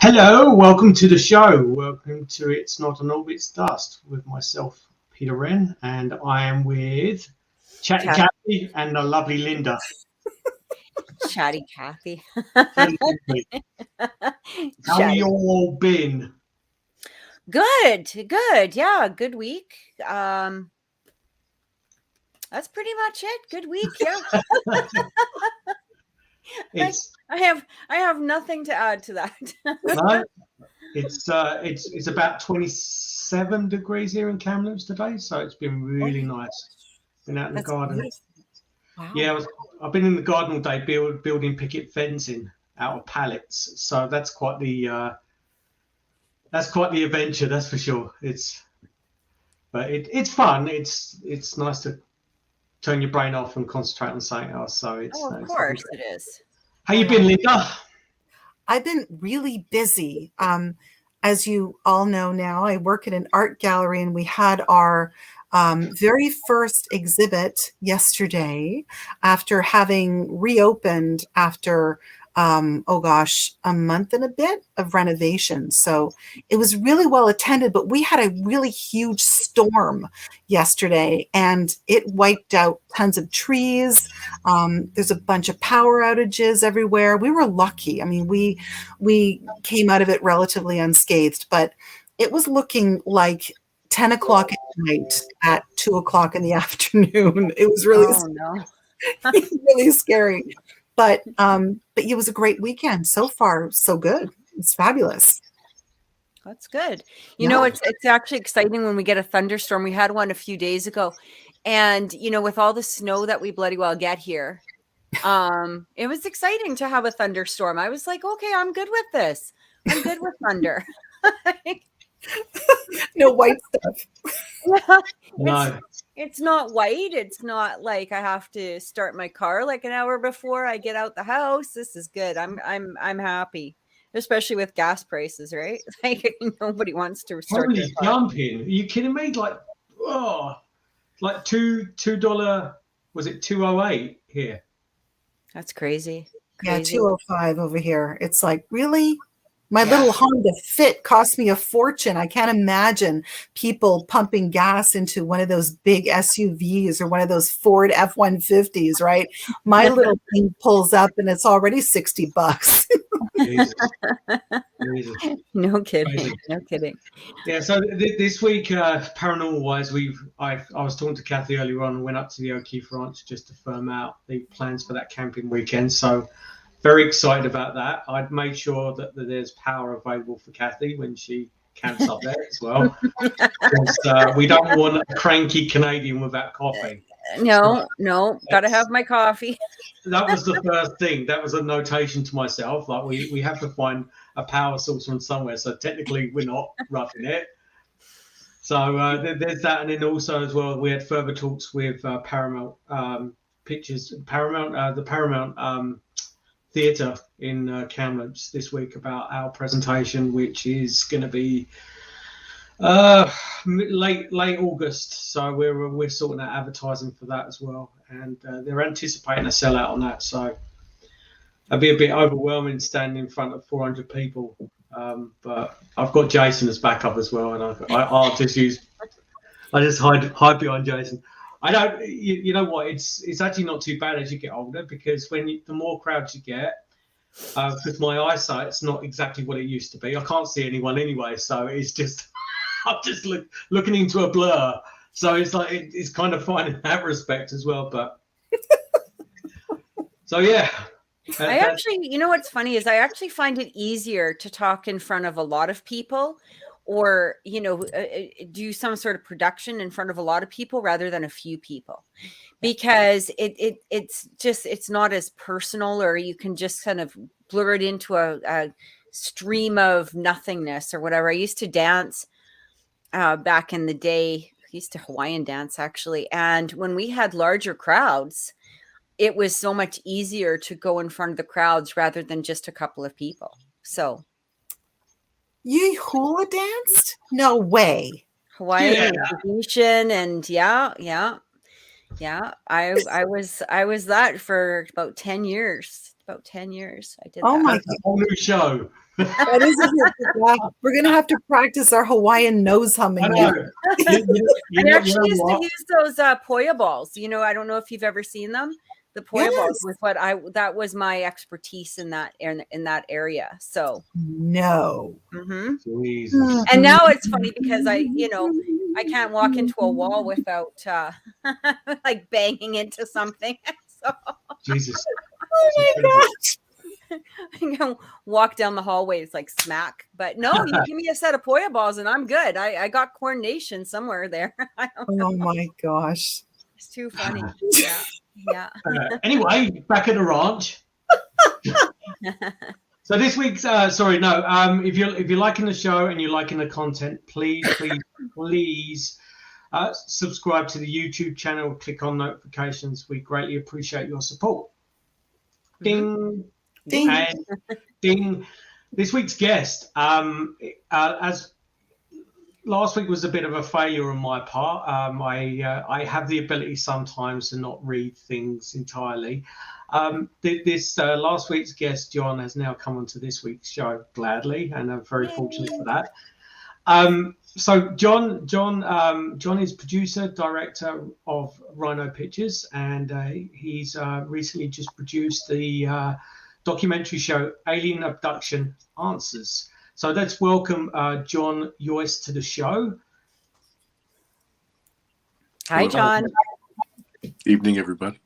Hello, welcome to the show. Welcome to It's Not an Orb, It's Dust with myself, Peter Wren, and I am with Chatty Cathy and the lovely Linda. Chatty Cathy. How have you all been? Good. Yeah, good week. That's pretty much it. Good week, yeah. I have nothing to add to that. No, it's about 27 degrees here in Kamloops today, so it's been really nice. Been out in the garden. Nice. Wow. Yeah, I've been in the garden all day building picket fencing out of pallets, so that's quite the adventure, that's for sure. It's fun. It's nice to turn your brain off and concentrate on something else. So it's of course it is. How you been, Linda? I've been really busy. As you all know now, I work at an art gallery, and we had our very first exhibit yesterday after having reopened after a month and a bit of renovation. So it was really well attended, but we had a really huge storm yesterday and it wiped out tons of trees. There's a bunch of power outages everywhere. We were lucky. I mean, we came out of it relatively unscathed, but it was looking like 10 o'clock at night at 2 o'clock in the afternoon. It was really, really scary. But it was a great weekend. So far, so good. It's fabulous. That's good. You know, it's actually exciting when we get a thunderstorm. We had one a few days ago. And, you know, with all the snow that we bloody well get here, it was exciting to have a thunderstorm. I was like, okay, I'm good with this. I'm good with thunder. No white stuff. Yeah, No. It's not white. It's not like I have to start my car like an hour before I get out the house. This is good. I'm happy, especially with gas prices, right? Like nobody wants to start. Holy jumping! Are you kidding me? Like $2. Was it $2.08 here? That's crazy. Yeah, $2.05 over here. It's like, really? My little Honda Fit cost me a fortune. I can't imagine people pumping gas into one of those big SUVs or one of those Ford F-150s, right? My little thing pulls up and it's already $60. Jesus. No kidding. Crazy. No kidding. Yeah. So this week, paranormal wise, I was talking to Cathy earlier on and went up to the O'Keefe Ranch just to firm out the plans for that camping weekend. So very excited about that. I'd made sure that there's power available for Cathy when she camps up there as well. Because we don't want a cranky Canadian without coffee. No, got to have my coffee. That was the first thing. That was a notation to myself. Like we have to find a power source from somewhere. So technically we're not roughing it. So there's that. And then also as well, we had further talks with Paramount Pictures, the Paramount Theatre in Kamloops this week about our presentation, which is going to be late August. So we're sorting out advertising for that as well, and they're anticipating a sellout on that. So it'll be a bit overwhelming standing in front of 400 people, but I've got Jason as backup as well, and I just hide behind Jason. I don't. You know what? It's actually not too bad as you get older, because the more crowds you get, because my eyesight's not exactly what it used to be. I can't see anyone anyway, so it's just I'm just looking into a blur. So it's like it's kind of fine in that respect as well. But so yeah. I actually, you know what's funny is I actually find it easier to talk in front of a lot of people, or do some sort of production in front of a lot of people rather than a few people, because it's not as personal, or you can just kind of blur it into a stream of nothingness or whatever. I used to dance back in the day. I used to Hawaiian dance actually, and when we had larger crowds, it was so much easier to go in front of the crowds rather than just a couple of people. So you hula danced? No way. Hawaiian tradition, and yeah. I was that for about 10 years. I did. Oh that. my That's a whole new show. That is yeah, we're gonna have to practice our Hawaiian nose humming. I know. I actually used to what? use those Poya balls. You know, I don't know if you've ever seen them. The Poya balls Yes. was that was my expertise in that area. So No. Jesus. and now it's funny because I can't walk into a wall without like banging into something. So Jesus. Oh my gosh. I can walk down the hallway, it's like smack. But no, you give me a set of Poya balls and I'm good. I got coordination somewhere there. I don't know. Oh my gosh. It's too funny. Yeah. Yeah. Anyway, back at the ranch. So this week's if you're liking the show and you're liking the content, please subscribe to the YouTube channel, click on notifications. We greatly appreciate your support. Ding. Ding. And ding. This week's guest, as last week was a bit of a failure on my part. I have the ability sometimes to not read things entirely. This last week's guest, John, has now come onto this week's show gladly, and I'm very fortunate for that. So John is producer, director of RYNO Pictures, and he's recently just produced the documentary show Alien Abduction Answers. So let's welcome John Yost to the show. Hi, John. Evening, everybody.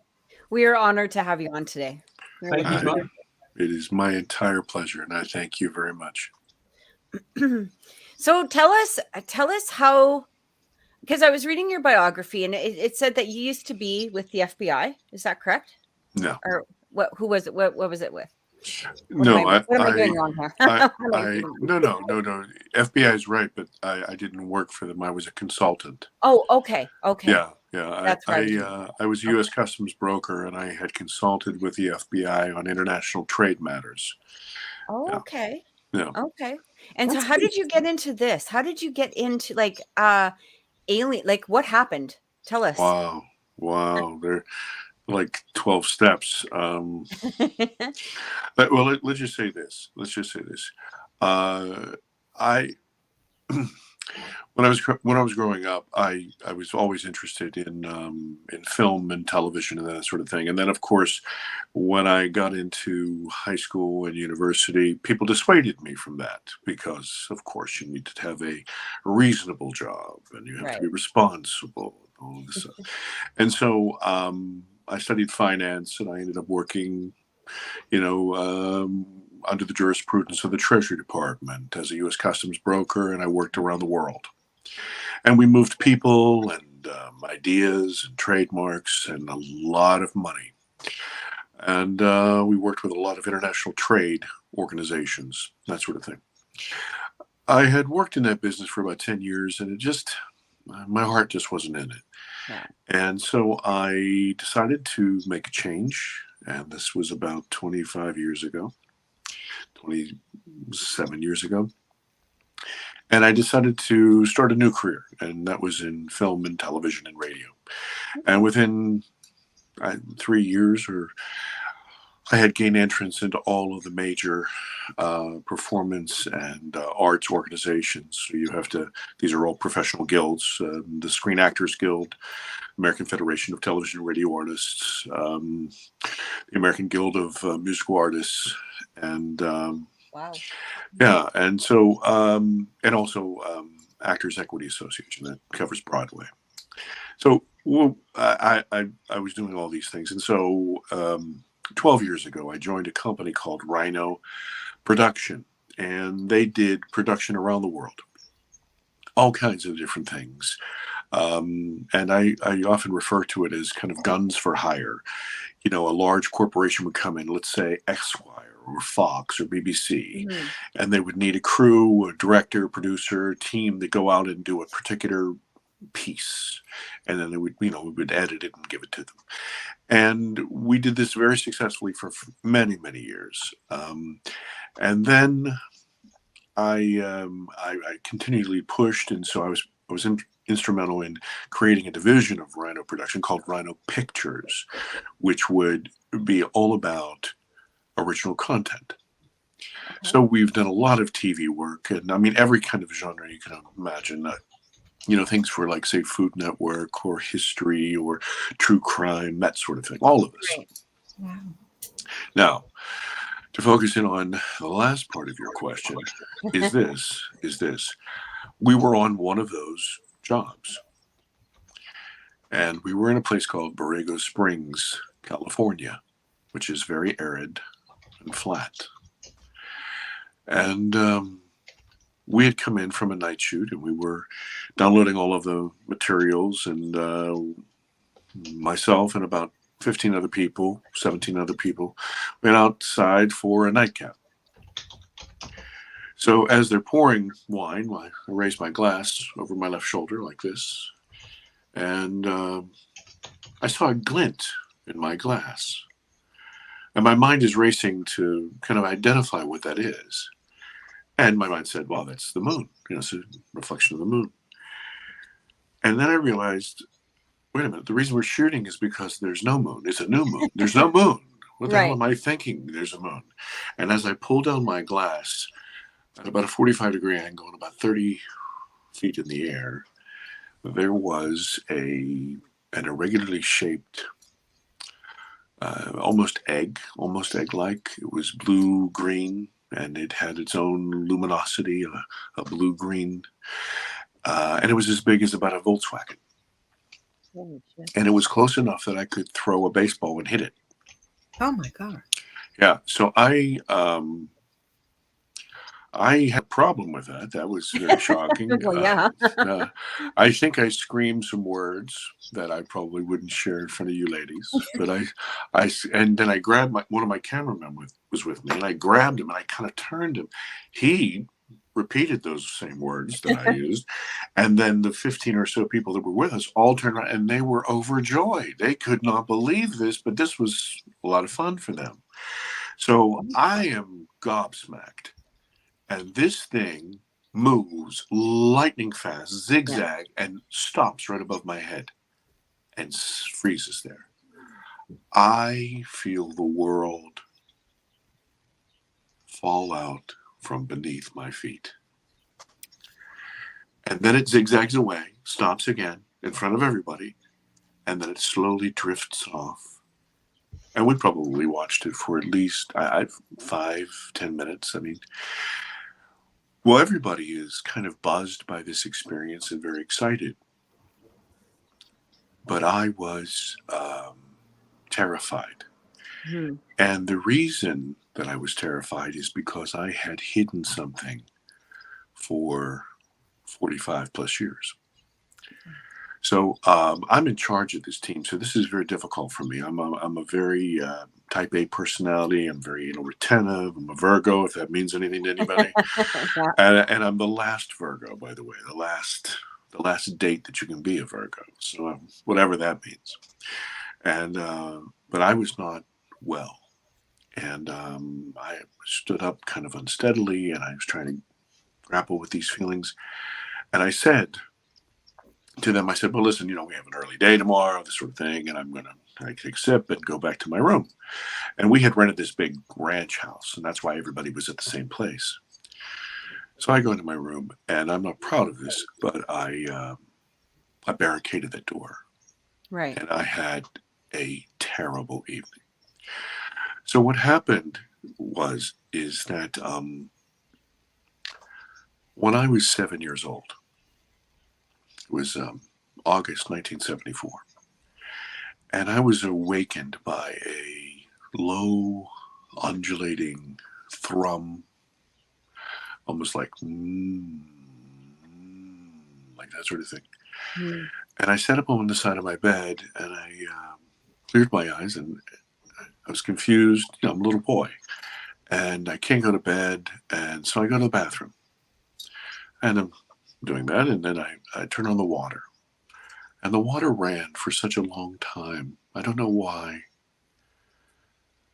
We are honored to have you on today. Thank you, John. It is my entire pleasure, and I thank you very much. So tell us how, because I was reading your biography and it said that you used to be with the FBI. Is that correct? No. Or what? Who was it? What was it with? What No, am I doing wrong here? No. FBI is right, but I didn't work for them. I was a consultant. Oh, okay. Yeah. That's right. I was a U.S. Customs broker, and I had consulted with the FBI on international trade matters. Oh, yeah. Okay. Yeah. Okay. And so how did you get into this? How did you get into alien? Like what happened? Tell us. Wow. They're like 12 steps. Well, let's just say this. When I was growing up, I was always interested in film and television and that sort of thing. And then, of course, when I got into high school and university, people dissuaded me from that because, of course, you need to have a reasonable job and you have to be responsible and all this stuff. And so I studied finance, and I ended up working, under the jurisprudence of the Treasury Department as a U.S. Customs broker, and I worked around the world. And we moved people and ideas and trademarks and a lot of money. And we worked with a lot of international trade organizations, that sort of thing. I had worked in that business for about 10 years, and my heart just wasn't in it. Yeah. And so I decided to make a change, and this was about 27 years ago. And I decided to start a new career, and that was in film and television and radio. And within 3 years, I had gained entrance into all of the major performance and arts organizations. So these are all professional guilds, the Screen Actors Guild, American Federation of Television and Radio Artists, the American Guild of Musical Artists, and wow. Yeah, and so and also Actors Equity Association that covers Broadway. So I was doing all these things, and so 12 years ago I joined a company called RYNO Production, and they did production around the world, all kinds of different things. And I often refer to it as kind of guns for hire. A large corporation would come in, let's say Esquire or Fox or BBC, and they would need a crew, a director, producer, team to go out and do a particular piece, and then we would edit it and give it to them. And we did this very successfully for many, many years. And then I continually pushed, and so I was instrumental in creating a division of RYNO Production called RYNO Pictures, which would be all about original content. So we've done a lot of TV work, and I mean every kind of genre you can imagine. Things for like say Food Network or history or true crime, that sort of thing. All of us. Right. Wow. Now, to focus in on the last part of your question, is this. We were on one of those jobs. And we were in a place called Borrego Springs, California, which is very arid and flat. And we had come in from a night shoot, and we were downloading all of the materials, and myself and about 17 other people went outside for a nightcap. So as they're pouring wine, I raise my glass over my left shoulder like this, and I saw a glint in my glass. And my mind is racing to kind of identify what that is. And my mind said, well, that's the moon. It's a reflection of the moon. And then I realized, wait a minute, the reason we're shooting is because there's no moon. It's a new moon. There's no moon. What the hell am I thinking? There's a moon. And as I pulled down my glass at about a 45-degree angle and about 30 feet in the air, there was an irregularly shaped, almost egg-like. It was blue-green, and it had its own luminosity, a blue-green. And it was as big as about a Volkswagen. Oh, shit. And it was close enough that I could throw a baseball and hit it. Oh my God. Yeah, so I had a problem with that. That was very shocking. Well, yeah. I think I screamed some words that I probably wouldn't share in front of you ladies. But and then I grabbed one of my cameramen was with me, and I grabbed him and I kind of turned him. He repeated those same words that I used, and then the 15 or so people that were with us all turned around and they were overjoyed. They could not believe this, but this was a lot of fun for them. So I am gobsmacked. And this thing moves lightning fast, zigzag, and stops right above my head and freezes there. I feel the world fall out from beneath my feet. And then it zigzags away, stops again in front of everybody, and then it slowly drifts off. And we probably watched it for at least 5-10 minutes. I mean, well, everybody is kind of buzzed by this experience and very excited. But I was terrified. Hmm. And the reason that I was terrified is because I had hidden something for 45 plus years. So I'm in charge of this team. So this is very difficult for me. I'm a very type A personality. I'm very retentive. I'm a Virgo, if that means anything to anybody. Yeah. And I'm the last Virgo, by the way, the last date that you can be a Virgo. So whatever that means. And but I was not well. And I stood up kind of unsteadily, and I was trying to grapple with these feelings. And I said to them, I said, well, listen, we have an early day tomorrow, this sort of thing, and I'm going to take a sip and go back to my room. And we had rented this big ranch house, and that's why everybody was at the same place. So I go into my room, and I'm not proud of this, but I barricaded the door. Right. And I had a terrible evening. So what happened is that when I was 7 years old, it was August 1974, and I was awakened by a low, undulating thrum, almost like that sort of thing. Hmm. And I sat up on the side of my bed, and I cleared my eyes, and I was confused. I'm a little boy, and I can't go to bed, and so I go to the bathroom, and I'm doing that, and then I turn on the water, and the water ran for such a long time. I don't know why,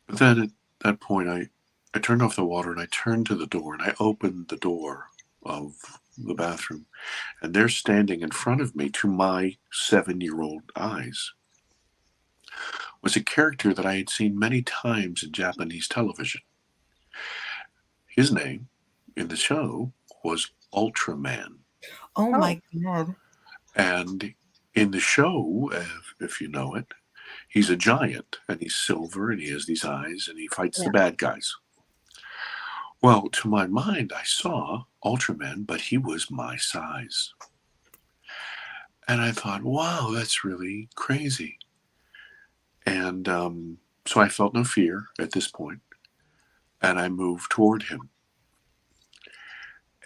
but then at that point I turned off the water, and I turned to the door, and I opened the door of the bathroom, and there standing in front of me, to my 7-year-old eyes, was a character that I had seen many times in Japanese television. his name in the show was Ultraman. Oh Oh. my God. And in the show, if you know it, he's a giant, and he's silver, and he has these eyes, and he fights the bad guys. Well, to my mind, I saw Ultraman, but he was my size. And I thought, wow, that's really crazy. And so I felt no fear at this point, and I moved toward him.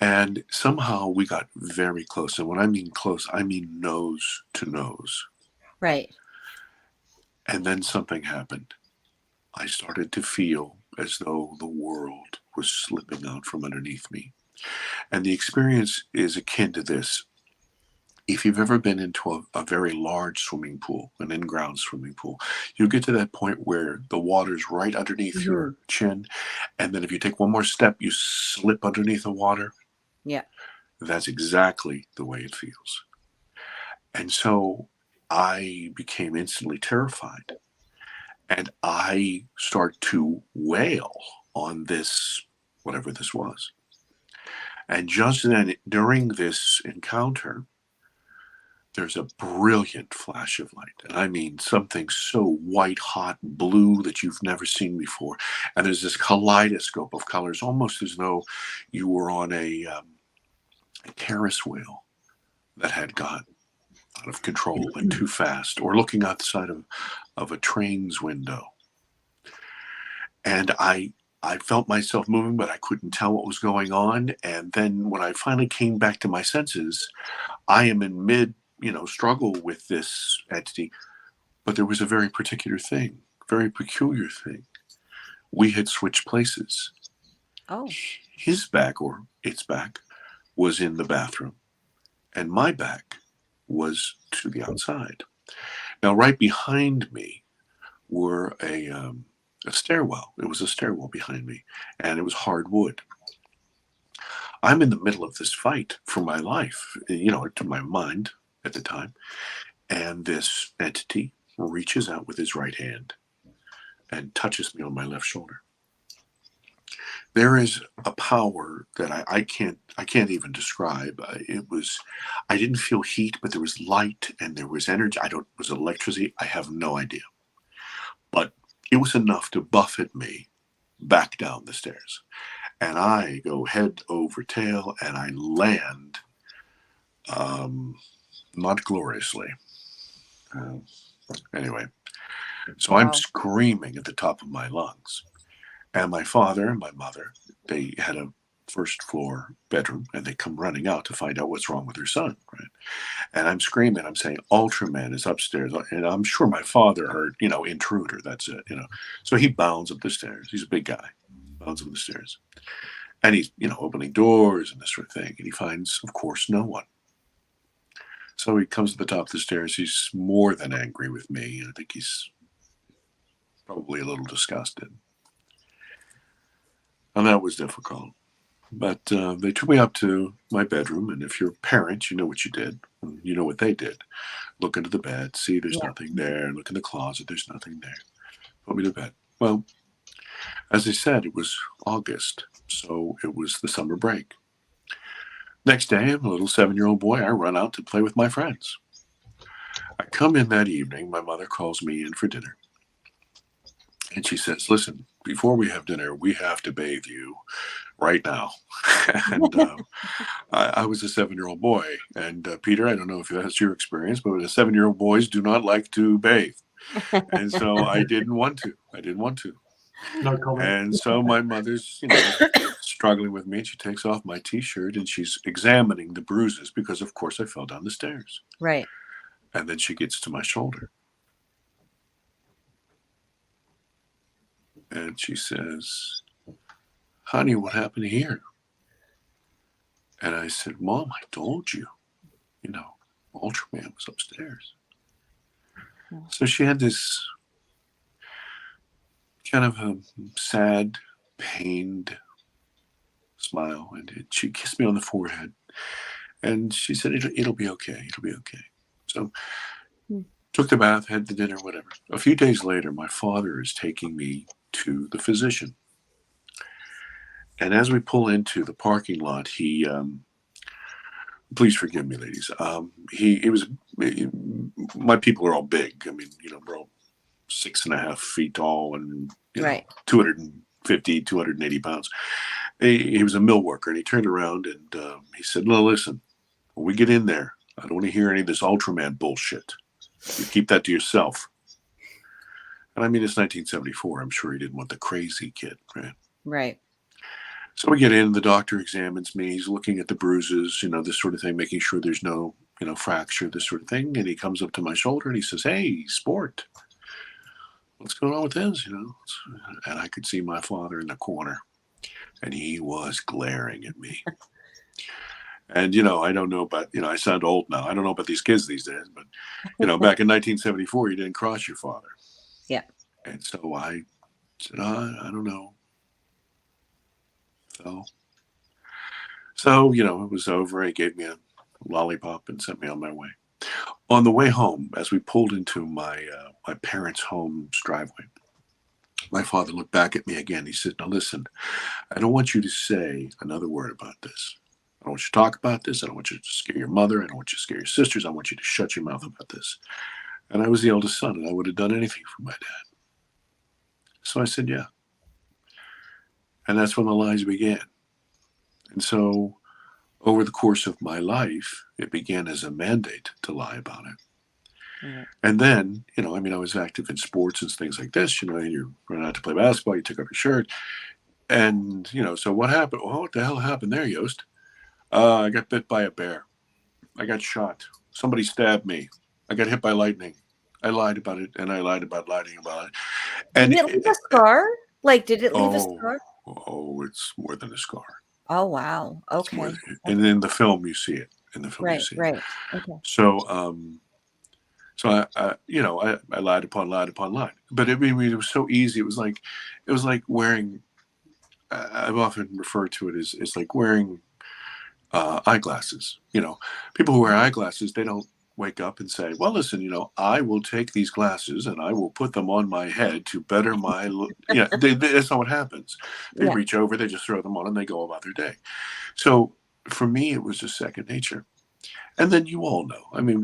And somehow we got very close. And when I mean close, I mean nose to nose. Right. And then something happened. I started to feel as though the world was slipping out from underneath me. And the experience is akin to this. If you've ever been into a very large swimming pool, an in-ground swimming pool, you get to that point where the water's right underneath your chin. And then if you take one more step, you slip underneath the water. Yeah. That's exactly the way it feels. And so I became instantly terrified. And I start to wail on this, whatever this was. And just then, during this encounter, there's a brilliant flash of light. And I mean something so white, hot, blue that you've never seen before. And there's this kaleidoscope of colors, almost as though you were on a Ferris wheel that had got out of control and too fast, or looking outside of a train's window. And I felt myself moving, but I couldn't tell what was going on. And then when I finally came back to my senses, I am in mid, struggle with this entity. But there was a very particular thing, very peculiar thing. We had switched places. Oh. His back, or its back, was in the bathroom, and my back was to the outside. Now, right behind me were a stairwell. It was a stairwell behind me, and it was hardwood. I'm in the middle of this fight for my life, to my mind at the time, and this entity reaches out with his right hand and touches me on my left shoulder. There is a power that I can't even describe. I didn't feel heat, but there was light and there was energy. Was it electricity? I have no idea. But it was enough to buffet me back down the stairs. And I go head over tail and I land, not gloriously. Anyway, so I'm screaming at the top of my lungs. And my father and my mother, they had a first floor bedroom, and they come running out to find out what's wrong with their son, right? And I'm screaming, I'm saying, Ultraman is upstairs. And I'm sure my father heard, intruder, that's it, So he bounds up the stairs. He's a big guy, bounds up the stairs. And he's, opening doors and this sort of thing. And he finds, of course, no one. So he comes to the top of the stairs. He's more than angry with me. And I think he's probably a little disgusted. And that was difficult. But they took me up to my bedroom. And if you're parents, you know what you did. You know what they did. Look into the bed, see there's nothing there. Look in the closet, there's nothing there. Put me to bed. Well, as I said, it was August. So it was the summer break. Next day, I'm a little 7-year-old boy. I run out to play with my friends. I come in that evening. My mother calls me in for dinner. And she says, listen, before we have dinner, we have to bathe you right now. And I was a 7-year-old boy. And Peter, I don't know if that's your experience, but 7-year-old boys do not like to bathe. And so I didn't want to. No comment. And so my mother's, struggling with me. And she takes off my T-shirt and she's examining the bruises because, of course, I fell down the stairs. Right. And then she gets to my shoulder. And she says, honey, what happened here? And I said, Mom, I told you, Ultraman was upstairs. Yeah. So she had this kind of a sad, pained smile. And she kissed me on the forehead. And she said, it'll be okay. It'll be okay. So took the bath, had the dinner, whatever. A few days later, my father is taking me to the physician. And as we pull into the parking lot, he, please forgive me, ladies. My people are all big. I mean, we're all 6.5 feet tall and, Right. 250, 280 pounds. He was a mill worker, and he turned around and he said, "No, listen, when we get in there, I don't want to hear any of this Ultraman bullshit. You keep that to yourself." And I mean, it's 1974. I'm sure he didn't want the crazy kid, right? Right. So we get in, the doctor examines me. He's looking at the bruises, this sort of thing, making sure there's no, fracture, this sort of thing. And he comes up to my shoulder and he says, "Hey, sport, what's going on with this?" And I could see my father in the corner, and he was glaring at me. And, I don't know about, I sound old now. I don't know about these kids these days, but, back in 1974, you didn't cross your father. Yeah. And so I said, I don't know. So, it was over. He gave me a lollipop and sent me on my way. On the way home, as we pulled into my parents' home's driveway, my father looked back at me again. He said, "Now listen, I don't want you to say another word about this. I don't want you to talk about this. I don't want you to scare your mother. I don't want you to scare your sisters. I want you to shut your mouth about this." And I was the eldest son, and I would have done anything for my dad. So I said, "Yeah." And that's when the lies began. And so over the course of my life, it began as a mandate to lie about it. Right. And then, I was active in sports and things like this, and you run out to play basketball, you took off your shirt. And, so what happened? Well, what the hell happened there, Yost? I got bit by a bear. I got shot. Somebody stabbed me. I got hit by lightning. I lied about it, and I lied about lying about it. And did it leave a scar? Did it leave a scar? Oh, it's more than a scar. Oh, wow. Okay. And in the film, you see it. Right. Okay. So, I lied upon lie. But it was so easy. It was like wearing. I've often referred to it as it's like wearing eyeglasses. People who wear eyeglasses, they don't wake up and say, "Well, listen, I will take these glasses and I will put them on my head to better my look." Yeah, that's not what happens. They reach over, they just throw them on, and they go about their day. So for me, it was just second nature. And then you all know. I mean,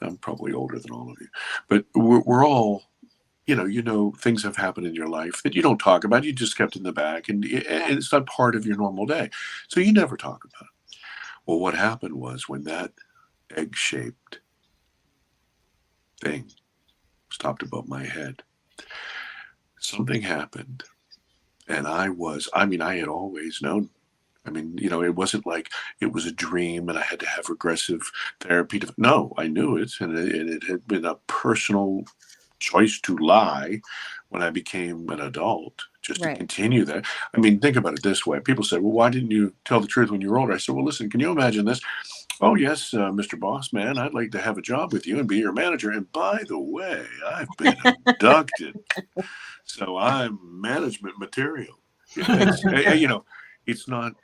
I'm probably older than all of you, but we're all, things have happened in your life that you don't talk about. You just kept in the back, and it's not part of your normal day. So you never talk about it. Well, what happened was when that egg-shaped thing stopped above my head, something happened. And I had always known. It wasn't like it was a dream and I had to have regressive therapy. No, I knew it. And it had been a personal choice to lie when I became an adult, just to continue that. Think about it this way. People say, "Well, why didn't you tell the truth when you were older?" I said, "Well, listen, can you imagine this? Oh, yes, Mr. Boss Man, I'd like to have a job with you and be your manager. And by the way, I've been abducted. So I'm management material." It's not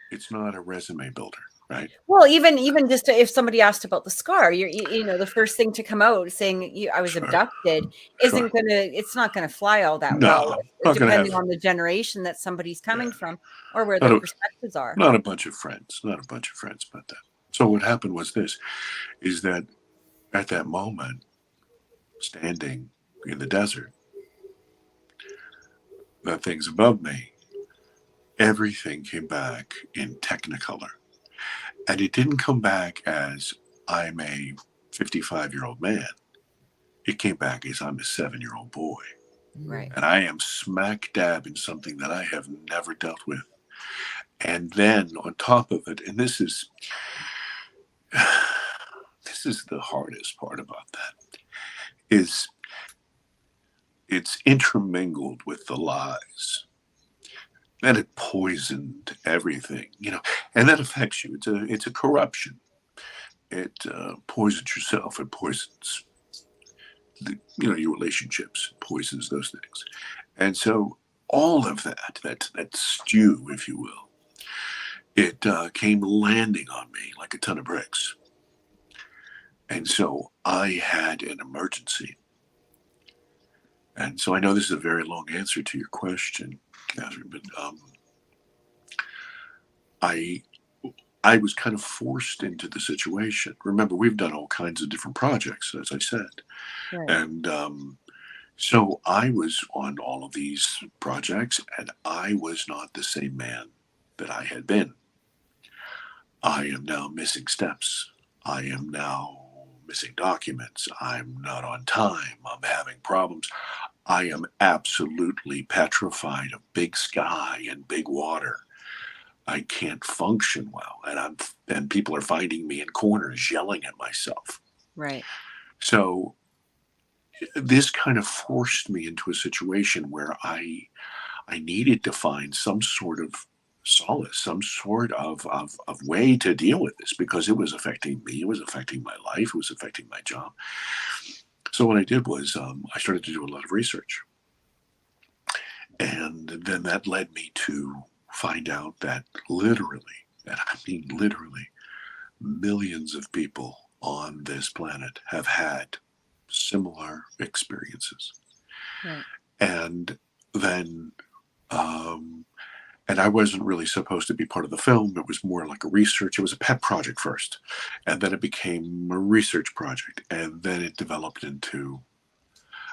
a resume builder, right? Well, even just if somebody asked about the scar, the first thing to come out saying I was abducted it's not gonna fly all that well, depending on the generation that somebody's coming from or where their perspectives are. Not a bunch of friends about that. So what happened was is that at that moment, standing in the desert, the things above me, everything came back in Technicolor. And it didn't come back as I'm a 55-year-old man. It came back as I'm a 7-year-old boy. Right. And I am smack dab in something that I have never dealt with. And then on top of it, and this is the hardest part about that, is it's intermingled with the lies. And it poisoned everything, and that affects you. It's a corruption. It poisons yourself. It poisons your relationships, poisons those things. And so all of that stew, if you will, it came landing on me like a ton of bricks. And so I had an emergency. And so I know this is a very long answer to your question, Cathryn, but I I was kind of forced into the situation. Remember, we've done all kinds of different projects, as I said, Right. and so I was on all of these projects, and I was not the same man that I had been. I am now missing steps. I am now missing documents. I'm not on time. I'm having problems. I am absolutely petrified of big sky and big water. I can't function well, and people are finding me in corners yelling at myself. Right. So this kind of forced me into a situation where I needed to find some sort of solace, some sort of way to deal with this, because it was affecting me, it was affecting my life, it was affecting my job. So what I did was I started to do a lot of research. And then that led me to find out that literally, and I mean literally, millions of people on this planet have had similar experiences. Right. And then, and I wasn't really supposed to be part of the film. It was more like a research. It was a pet project first, and then it became a research project, and then it developed into.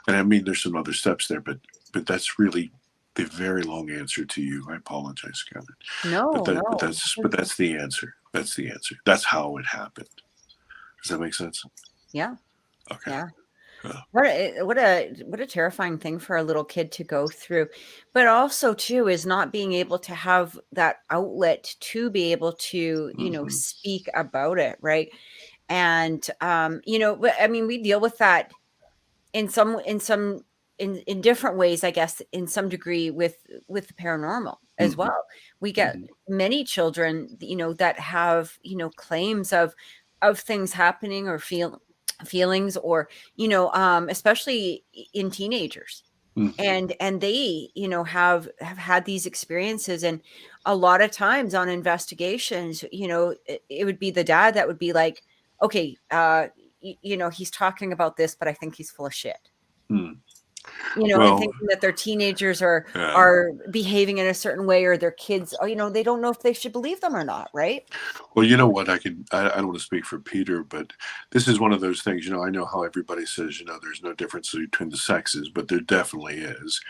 And I mean, there's some other steps there, but that's really the very long answer to you. I apologize, Cathryn. No, But no. that's the answer. That's the answer. That's how it happened. Does that make sense? Yeah. Okay. Yeah. What a terrifying thing for a little kid to go through. But also too is not being able to have that outlet to be able to, speak about it, right? And but I mean, we deal with that in different ways, I guess, in some degree with the paranormal as Mhm. well. We get many children, that have, claims of things happening or feelings, or especially in teenagers, Mhm. and they have had these experiences. And a lot of times on investigations, it would be the dad that would be like, okay, he's talking about this, but I think he's full of shit, Mm. and Well, thinking that their teenagers are yeah. behaving in a certain way, or their kids, they don't know if they should believe them or not, right? Well, you know what? I don't want to speak for Peter, but this is one of those things. I know how everybody says, there's no difference between the sexes, but there definitely is.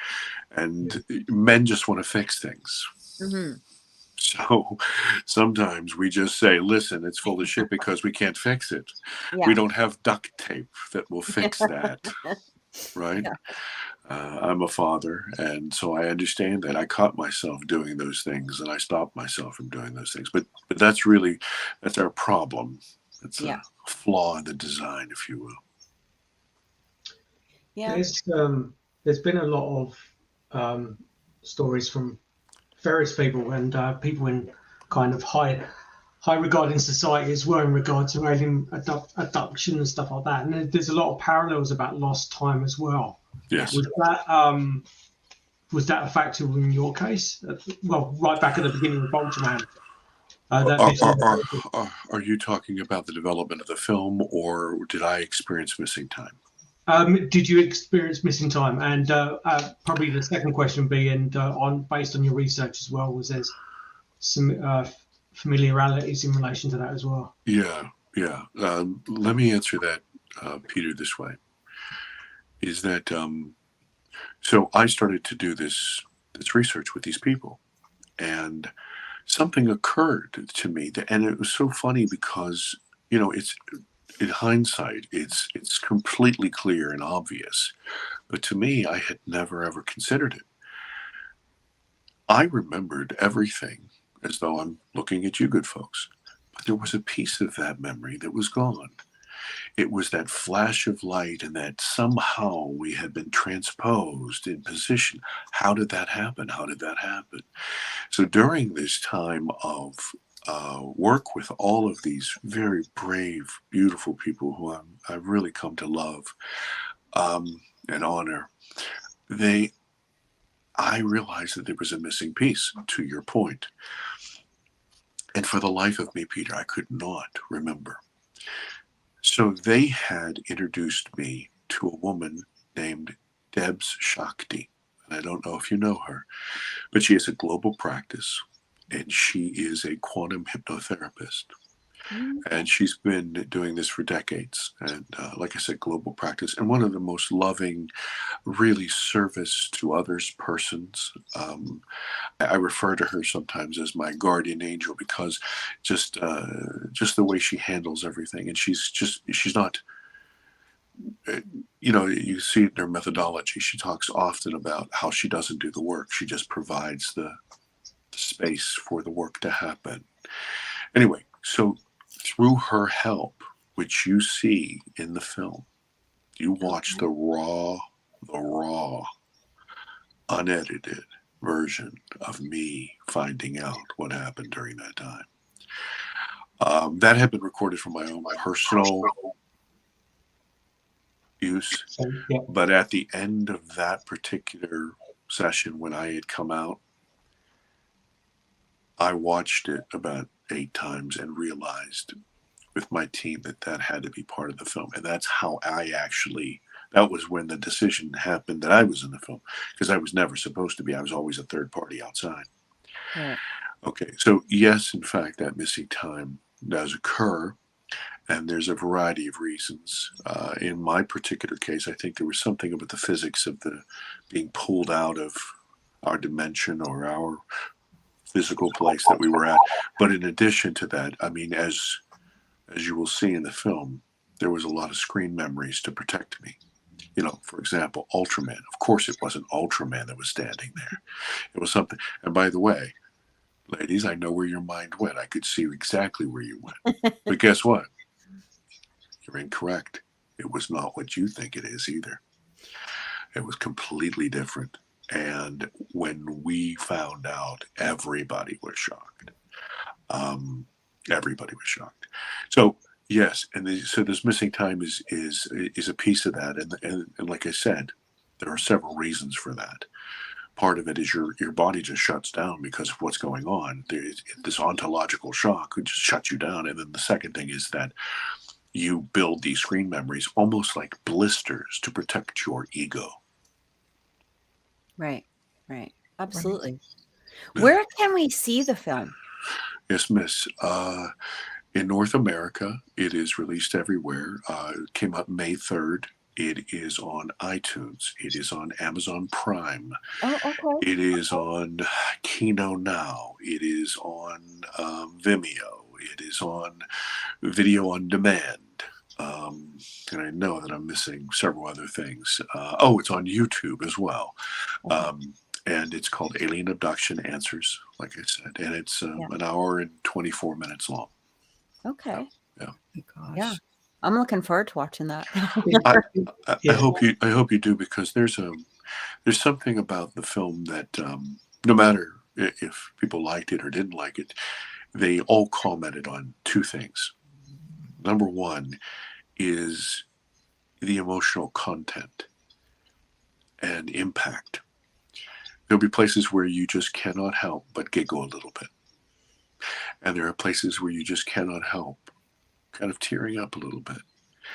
And men just want to fix things. Mm-hmm. So sometimes we just say, listen, it's full of shit because we can't fix it. Yeah. We don't have duct tape that will fix that. Right? Yeah. I'm a father, and so I understand that. I caught myself doing those things, and I stopped myself from doing those things. But that's our problem. It's a flaw in the design, if you will. Yeah. There's been a lot of stories from various people, and people in kind of high regarding society as well, in regard to alien abduction and stuff like that. And there's a lot of parallels about lost time as well. Yes. Was that a factor in your case? Well, right back at the beginning of Ultraman. Are you talking about the development of the film, or did I experience missing time? Did you experience missing time? And probably the second question would be, and based on your research as well, was there's some familiarities in relation to that as well? Yeah. Let me answer that, Peter, this way. Is that so I started to do this research with these people, and something occurred to me and it was so funny because it's in hindsight it's completely clear and obvious, but to me I had never ever considered it. I remembered everything as though I'm looking at you good folks, but there was a piece of that memory that was gone. It was that flash of light, and that somehow we had been transposed in position. How did that happen? So during this time of work with all of these very brave, beautiful people who I've really come to love and honor, I realized that there was a missing piece, to your point. And for the life of me, Peter, I could not remember. So they had introduced me to a woman named Debs Shakti. And I don't know if you know her, but she has a global practice and she is a quantum hypnotherapist. Mm. And she's been doing this for decades. And like I said, global practice, and one of the most loving, really service to others persons. I refer to her sometimes as my guardian angel, because just the way she handles everything. And she's not, you see it in her methodology. She talks often about how she doesn't do the work. She just provides the space for the work to happen. Anyway, so through her help, which you see in the film, you watch the raw, unedited version of me finding out what happened during that time. That had been recorded for my own personal use, So, yeah. but at the end of that particular session, when I had come out, I watched it about 8 times and realized with my team that had to be part of the film. And that's how that was when the decision happened that I was in the film, because I was never supposed to be. I was always a third party outside. Right. Okay, so yes, in fact, that missing time does occur, and there's a variety of reasons. In my particular case, I think there was something about the physics of the being pulled out of our dimension or our physical place that we were at. But in addition to that, I mean, as you will see in the film, there was a lot of screen memories to protect me. For example, Ultraman. Of course, it wasn't Ultraman that was standing there. It was something. And by the way, ladies, I know where your mind went. I could see exactly where you went. But guess what? You're incorrect. It was not what you think it is either. It was completely different. And when we found out, everybody was shocked. Everybody was shocked. So yes, so this missing time is a piece of that, and like I said, there are several reasons for that. Part of it is your body just shuts down because of what's going on. There's this ontological shock which just shuts you down, and then the second thing is that you build these screen memories almost like blisters to protect your ego. Right. Absolutely. Yeah. Where can we see the film? Yes, miss. In North America, it is released everywhere. It came out May 3rd. It is on iTunes. It is on Amazon Prime. Oh, okay. It is on Kino Now. It is on Vimeo. It is on Video on Demand. And I know that I'm missing several other things. It's on YouTube as well. And it's called Alien Abductionanswers, like I said. And it's an hour and 24 minutes long. Okay. Yeah. Oh, gosh. Yeah. I'm looking forward to watching that. I hope you do, because there's something about the film that no matter if people liked it or didn't like it, they all commented on 2 things. Number one is the emotional content and impact. There'll be places where you just cannot help but giggle a little bit. And there are places where you just cannot help kind of tearing up a little bit.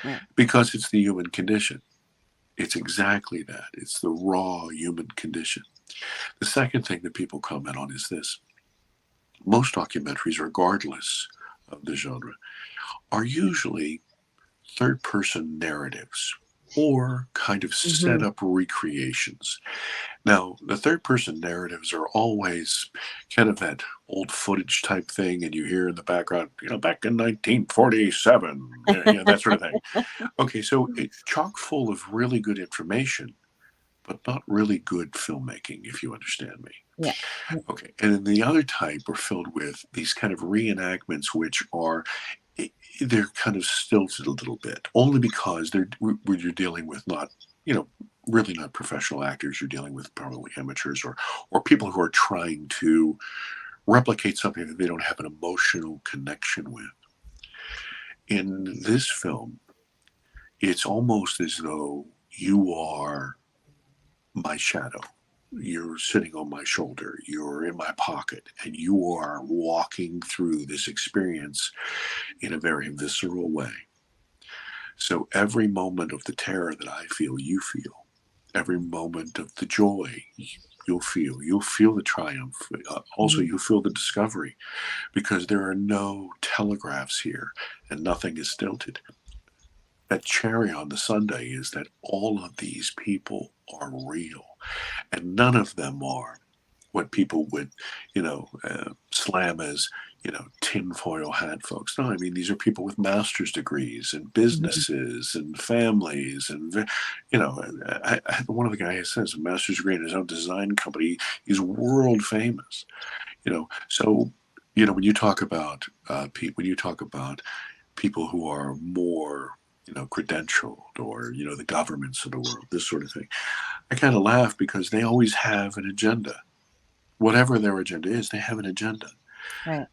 Right. Because it's the human condition. It's exactly that. It's the raw human condition. The second thing that people comment on is this. Most documentaries, regardless of the genre, are usually third-person narratives or kind of set up recreations. Now, the third-person narratives are always kind of that old footage type thing, and you hear in the background, back in 1947, that sort of thing. Okay, so it's chock full of really good information, but not really good filmmaking, if you understand me. Yeah. Okay, and then the other type are filled with these kind of reenactments, which are they're kind of stilted a little bit, only because you're dealing with not, really not professional actors. You're dealing with probably amateurs or people who are trying to replicate something that they don't have an emotional connection with. In this film, it's almost as though you are my shadow. You're sitting on my shoulder, you're in my pocket, and you are walking through this experience in a very visceral way. So every moment of the terror that I feel, you feel. Every moment of the joy, you'll feel the triumph. Also, you'll feel the discovery, because there are no telegraphs here and nothing is stilted. That cherry on the sundae is that all of these people are real, and none of them are what people would, slam as, tinfoil hat folks. No, I mean, these are people with master's degrees and businesses and families. And, one of the guys says a master's degree in his own design company. He's world famous, So, when you talk about people who are more, credentialed, or, the governments of the world, this sort of thing, I kind of laugh, because they always have an agenda. Whatever their agenda is, they have an agenda. Right.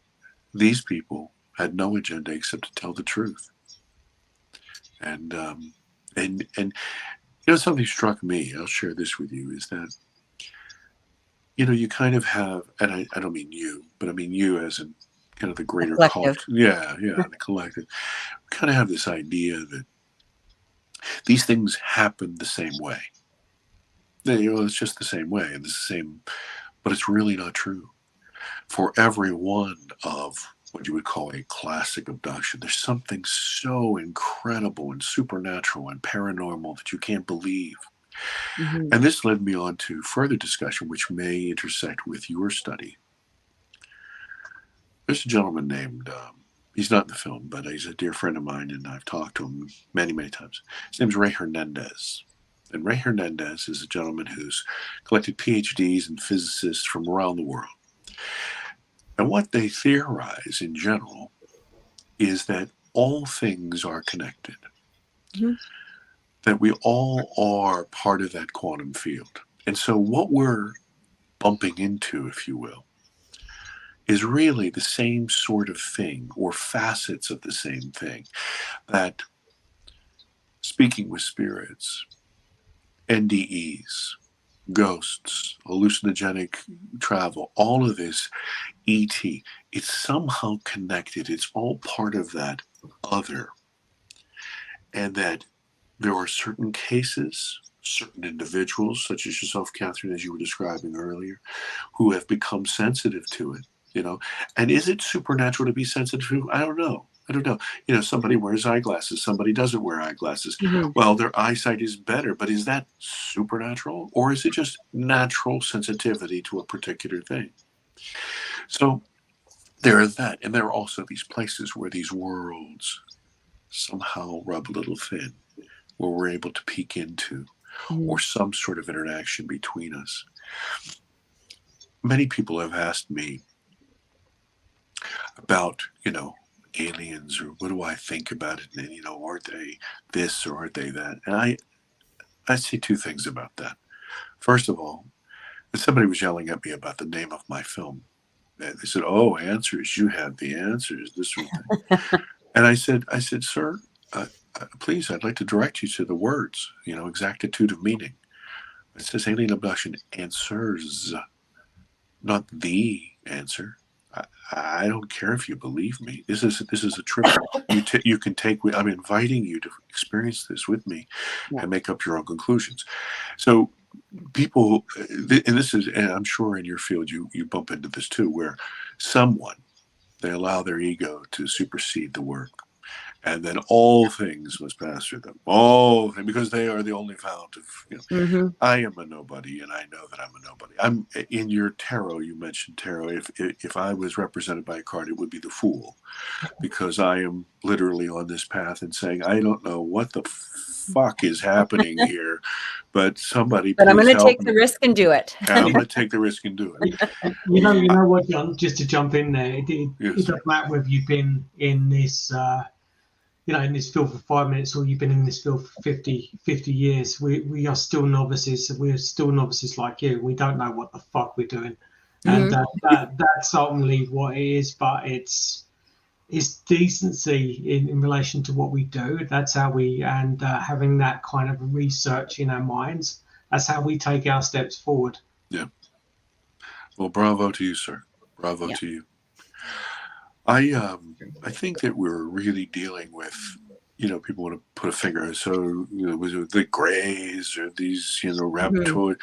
These people had no agenda except to tell the truth. And something struck me, I'll share this with you, is that, you kind of have, and I don't mean you, but I mean you as in kind of the greater culture. Yeah, the collective. We kind of have this idea that these things happen the same way. It's just the same way, and the same, but it's really not true. For every one of what you would call a classic abduction, there's something so incredible and supernatural and paranormal that you can't believe. And this led me on to further discussion, which may intersect with your study. There's a gentleman named, he's not in the film, but he's a dear friend of mine, and I've talked to him many, many times. His name's Ray Hernandez. And Ray Hernandez is a gentleman who's collected PhDs and physicists from around the world. And what they theorize in general is that all things are connected. That we all are part of that quantum field. And so what we're bumping into, if you will, is really the same sort of thing, or facets of the same thing. That speaking with spirits, NDEs, ghosts, hallucinogenic travel, all of this ET, it's somehow connected. It's all part of that other. And that there are certain cases, certain individuals, such as yourself, Cathryn, as you were describing earlier, who have become sensitive to it, And is it supernatural to be sensitive to? I don't know. Somebody wears eyeglasses, somebody doesn't wear eyeglasses. Well, their eyesight is better, but is that supernatural, or is it just natural sensitivity to a particular thing? So there is that. And there are also these places where these worlds somehow rub a little thin, where we're able to peek into, or some sort of interaction between us. Many people have asked me about, aliens, or what do I think about it, and aren't they this or aren't they that? And I say two things about that. First of all, somebody was yelling at me about the name of my film. They said, "Oh, answers, you have the answers," this sort of thing. And I said, "Sir, please, I'd like to direct you to the words, exactitude of meaning. It says alien abduction answers, not the answer. I don't care if you believe me. This is a trip. You can take. I'm inviting you to experience this with me, and make up your own conclusions." So people, and I'm sure in your field you bump into this too, where they allow their ego to supersede the work. And then all things must pass through them. All things, because they are the only fount of, I am a nobody, and I know that I'm a nobody. I'm in your tarot. You mentioned tarot. If I was represented by a card, it would be the Fool, because I am literally on this path and saying, I don't know what the fuck is happening here, but somebody. But I'm going to take the risk and do it. I'm going to take the risk and do it. You know what, John? Just to jump in there, it doesn't matter whether you've been in this. In this field for 5 minutes, or you've been in this field for 50 years, we are still novices. We're still novices like you. We don't know what the fuck we're doing. And that's ultimately what it is, but it's decency in relation to what we do. That's how we, and having that kind of research in our minds, that's how we take our steps forward. Yeah. Well, bravo to you, sir. Bravo to you. I think that we're really dealing with, people want to put a finger. So, was it the Greys or these, Raptoid?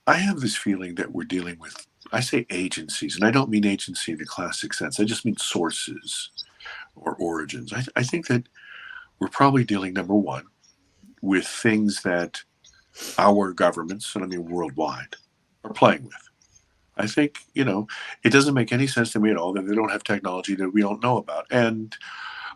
I have this feeling that we're dealing with, I say agencies, and I don't mean agency in the classic sense. I just mean sources or origins. I think that we're probably dealing, number one, with things that our governments, and I mean worldwide, are playing with. I think, it doesn't make any sense to me at all that they don't have technology that we don't know about. And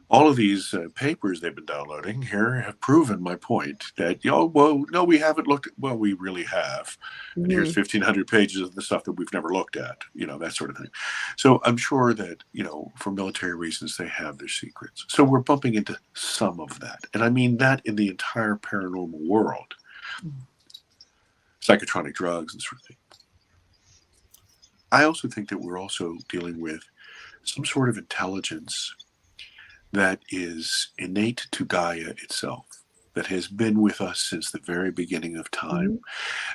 all of these papers they've been downloading here have proven my point that, well, no, we haven't looked at, well, we really have. And here's 1,500 pages of the stuff that we've never looked at, that sort of thing. So I'm sure that, for military reasons, they have their secrets. So we're bumping into some of that. And I mean that in the entire paranormal world. Psychotronic drugs and sort of thing. I also think that we're also dealing with some sort of intelligence that is innate to Gaia itself, that has been with us since the very beginning of time,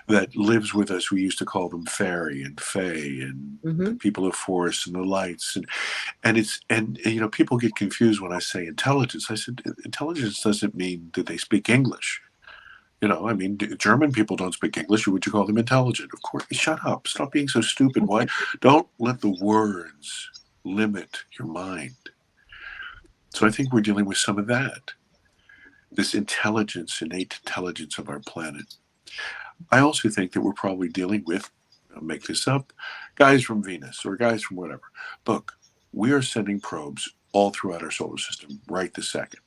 that lives with us. We used to call them fairy and fae and the people of forest and the lights. And people get confused when I say intelligence. I said, intelligence doesn't mean that they speak English. German people don't speak English. Would you call them intelligent? Of course. Shut up. Stop being so stupid. Why? Don't let the words limit your mind. So I think we're dealing with some of that. This intelligence, innate intelligence of our planet. I also think that we're probably dealing with, I'll make this up, guys from Venus or guys from whatever. Look, we are sending probes all throughout our solar system right this second.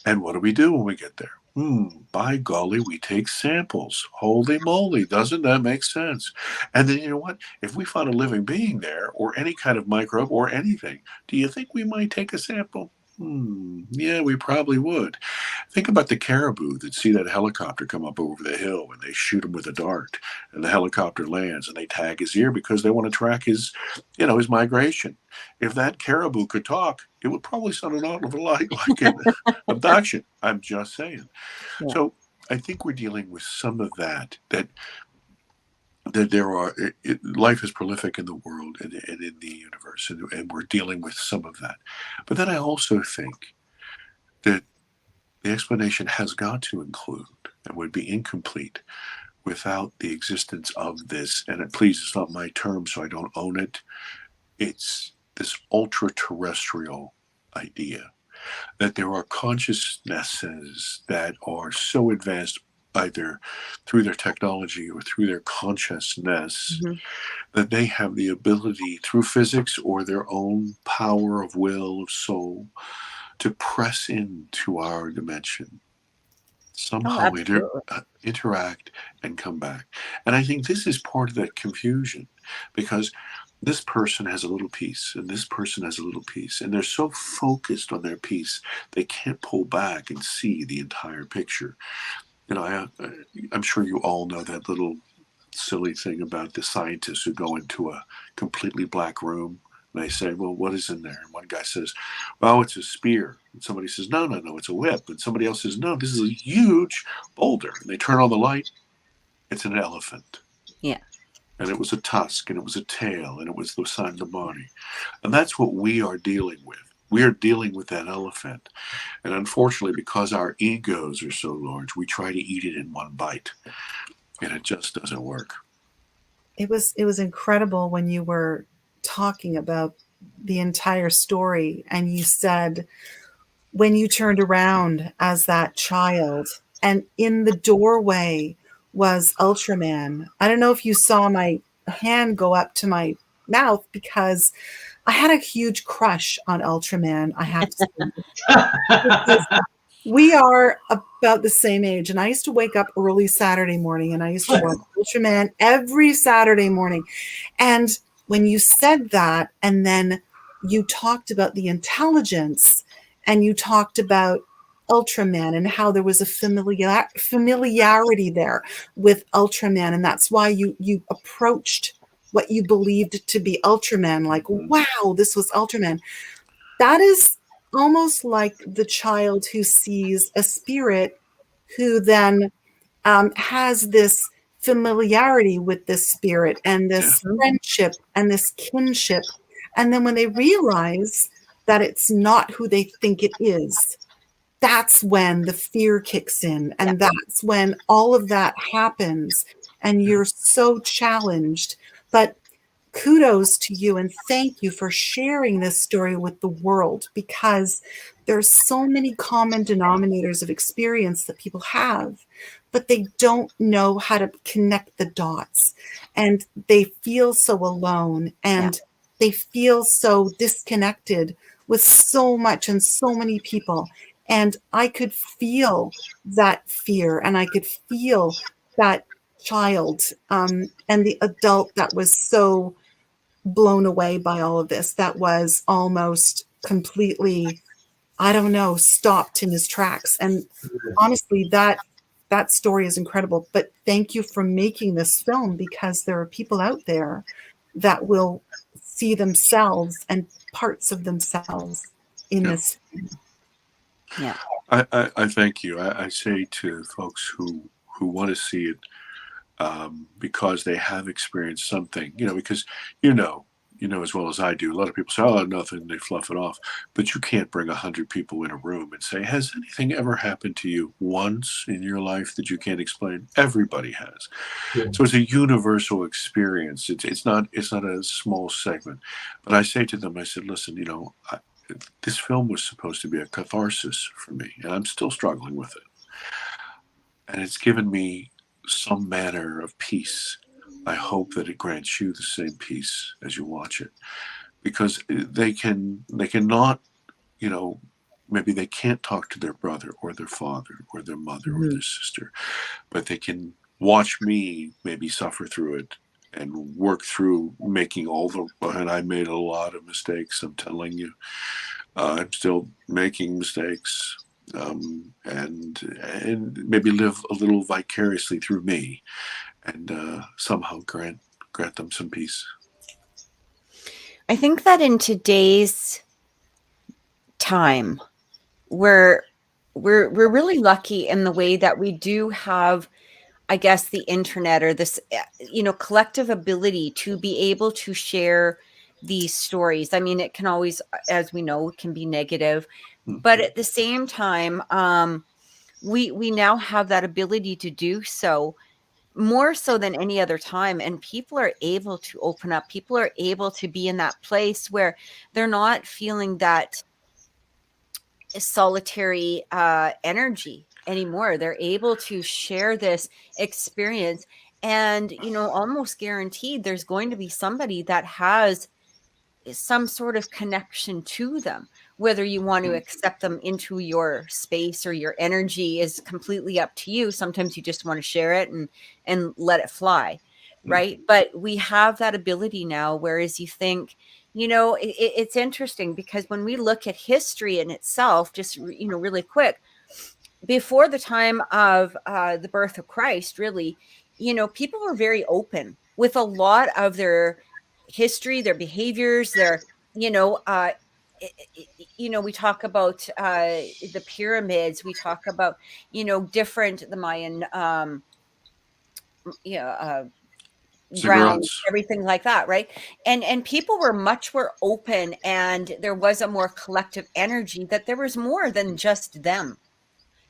And what do we do when we get there? By golly, we take samples. Holy moly, doesn't that make sense? And then, you know what? If we found a living being there or any kind of microbe or anything, do you think we might take a sample? Yeah, we probably would. Think about the caribou that see that helicopter come up over the hill and they shoot him with a dart and the helicopter lands and they tag his ear because they want to track his migration. If that caribou could talk, it would probably sound an awful lot like an abduction. I'm just saying. Yeah. So I think we're dealing with some of that there are, life is prolific in the world and in the universe, and we're dealing with some of that. But then I also think that the explanation has got to include and would be incomplete without the existence of this, and please, it's not my term, so I don't own it. It's this ultra-terrestrial idea that there are consciousnesses that are so advanced either through their technology or through their consciousness, that they have the ability through physics or their own power of will, of soul, to press into our dimension, somehow interact and come back. And I think this is part of that confusion, because this person has a little piece and this person has a little piece, and they're so focused on their piece, they can't pull back and see the entire picture. I'm sure you all know that little silly thing about the scientists who go into a completely black room and they say, well, what is in there? And one guy says, well, it's a spear. And somebody says, no, it's a whip. And somebody else says, no, this is a huge boulder. And they turn on the light. It's an elephant. Yeah. And it was a tusk, and it was a tail, and it was the side of the body. And that's what we are dealing with. We are dealing with that elephant. And unfortunately, because our egos are so large, we try to eat it in one bite. And it just doesn't work. It was incredible when you were talking about the entire story, and you said when you turned around as that child and in the doorway was Ultraman. I don't know if you saw my hand go up to my mouth, because I had a huge crush on Ultraman, I have to say. We are about the same age, and I used to wake up early Saturday morning, and I used to watch Ultraman every Saturday morning. And when you said that, and then you talked about the intelligence, and you talked about Ultraman and how there was a familiarity there with Ultraman, and that's why you approached what you believed to be Ultraman, like, wow, this was Ultraman. That is almost like the child who sees a spirit who then has this familiarity with this spirit and this friendship and this kinship. And then when they realize that it's not who they think it is, that's when the fear kicks in. And that's when all of that happens. and you're so challenged. But kudos to you and thank you for sharing this story with the world, because there's so many common denominators of experience that people have, but they don't know how to connect the dots, and they feel so alone, and they feel so disconnected with so much and so many people. And I could feel that fear, and I could feel that child and the adult that was so blown away by all of this, that was almost completely, I don't know, stopped in his tracks. And honestly, that story is incredible. But thank you for making this film, because there are people out there that will see themselves and parts of themselves in this film. Yeah. I thank you. I say to folks who want to see it, because they have experienced something, because you know as well as I do, a lot of people say, oh, nothing, they fluff it off. But you can't bring 100 people in a room and say, has anything ever happened to you once in your life that you can't explain? Everybody has. Yeah. So it's a universal experience. It's not a small segment. But I say to them, I said, listen, this film was supposed to be a catharsis for me, and I'm still struggling with it. And it's given me some manner of peace. I hope that it grants you the same peace as you watch it, because they cannot, maybe they can't talk to their brother or their father or their mother or their sister, but they can watch me maybe suffer through it and work through making and I made a lot of mistakes, I'm telling you. I'm still making mistakes, and maybe live a little vicariously through me, and somehow grant them some peace. I think that in today's time, we're really lucky in the way that we do have, I guess, the internet, or this, collective ability to be able to share these stories. I mean, it can always, as we know, it can be negative, but at the same time, we now have that ability to do so, more so than any other time. And people are able to open up. People are able to be in that place where they're not feeling that solitary energy anymore. They're able to share this experience, and almost guaranteed there's going to be somebody that has some sort of connection to them. Whether you want to accept them into your space or your energy is completely up to you. Sometimes you just want to share it and let it fly, right? But we have that ability now, whereas you think, it's interesting, because when we look at history in itself, just really quick, before the time of the birth of Christ, really, people were very open with a lot of their history, their behaviors, their, we talk about the pyramids, we talk about, the Mayan, grounds, everything like that, right? And people were much more open, and there was a more collective energy, that there was more than just them.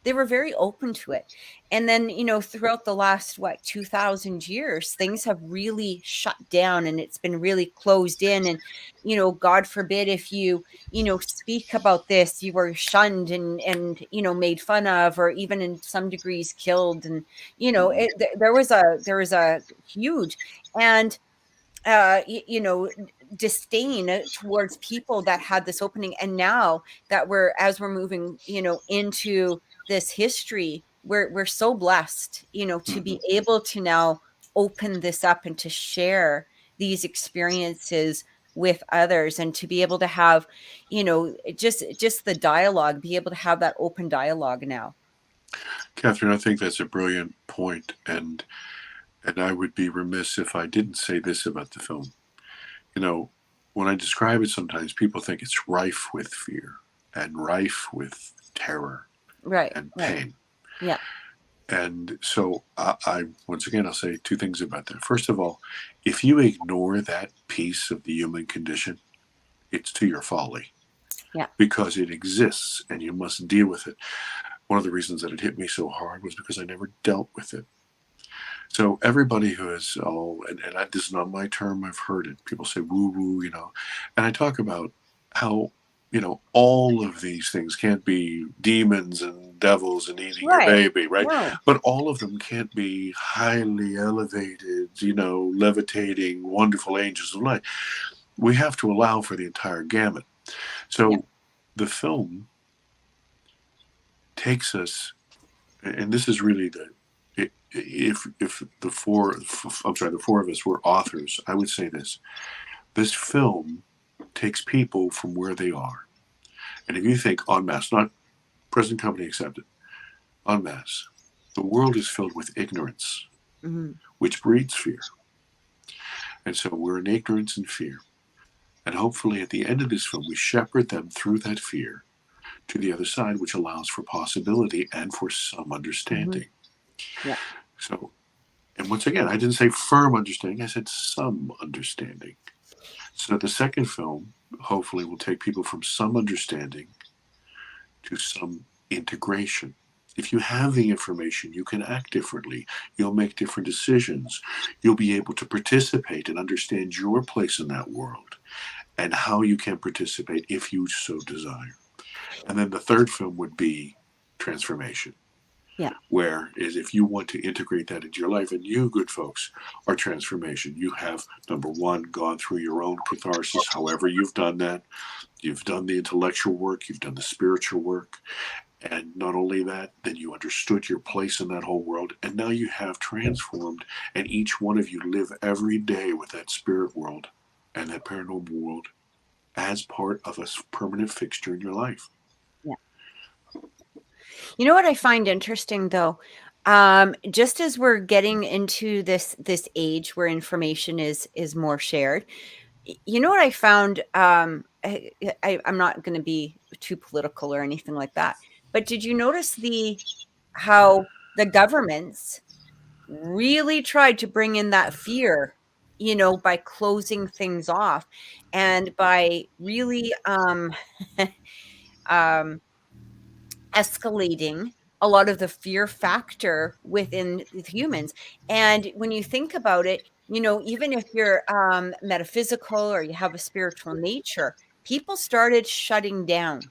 They were very open to it. And then, throughout the last, 2,000 years, things have really shut down, and it's been really closed in. And, God forbid, if you, speak about this, you were shunned and, made fun of, or even in some degrees killed. And, there was a huge, and, disdain towards people that had this opening. And now that as we're moving, into this history, we're so blessed, to be able to now open this up and to share these experiences with others, and to be able to have, just the dialogue, be able to have that open dialogue now. Cathryn, I think that's a brilliant point, and I would be remiss if I didn't say this about the film. When I describe it, sometimes people think it's rife with fear and rife with terror, right, and pain. Right. Yeah. And so I once again, I'll say two things about that. First of all, if you ignore that piece of the human condition, it's to your folly. Yeah. Because it exists and you must deal with it. One of the reasons that it hit me so hard was because I never dealt with it. So everybody who is, this is not my term, I've heard it. People say woo woo, and I talk about how, all of these things can't be demons and devils and eating your Right. baby, right? No. But all of them can't be highly elevated, levitating, wonderful angels of light. We have to allow for the entire gamut. So the film takes us, and this is really if the four of us were authors, I would say this film takes people from where they are. And if you think en masse, not present company accepted, en masse, the world is filled with ignorance, which breeds fear. And so we're in ignorance and fear. And hopefully at the end of this film, we shepherd them through that fear to the other side, which allows for possibility and for some understanding. Yeah. So, and once again, I didn't say firm understanding, I said some understanding. So the second film, hopefully, will take people from some understanding to some integration. If you have the information, you can act differently. You'll make different decisions. You'll be able to participate and understand your place in that world and how you can participate if you so desire. And then the third film would be transformation. Yeah. Whereas if you want to integrate that into your life, and you, good folks, are transformation. You have, number one, gone through your own catharsis, however you've done that. You've done the intellectual work, you've done the spiritual work. And not only that, then you understood your place in that whole world. And now you have transformed, and each one of you live every day with that spirit world and that paranormal world as part of a permanent fixture in your life. Yeah. You know what I find interesting, though? Just as we're getting into this age where information is more shared, you know what I found? I'm not going to be too political or anything like that, but did you notice how the governments really tried to bring in that fear, by closing things off and by really escalating a lot of the fear factor within the humans. And when you think about it, even if you're metaphysical or you have a spiritual nature, people started shutting down.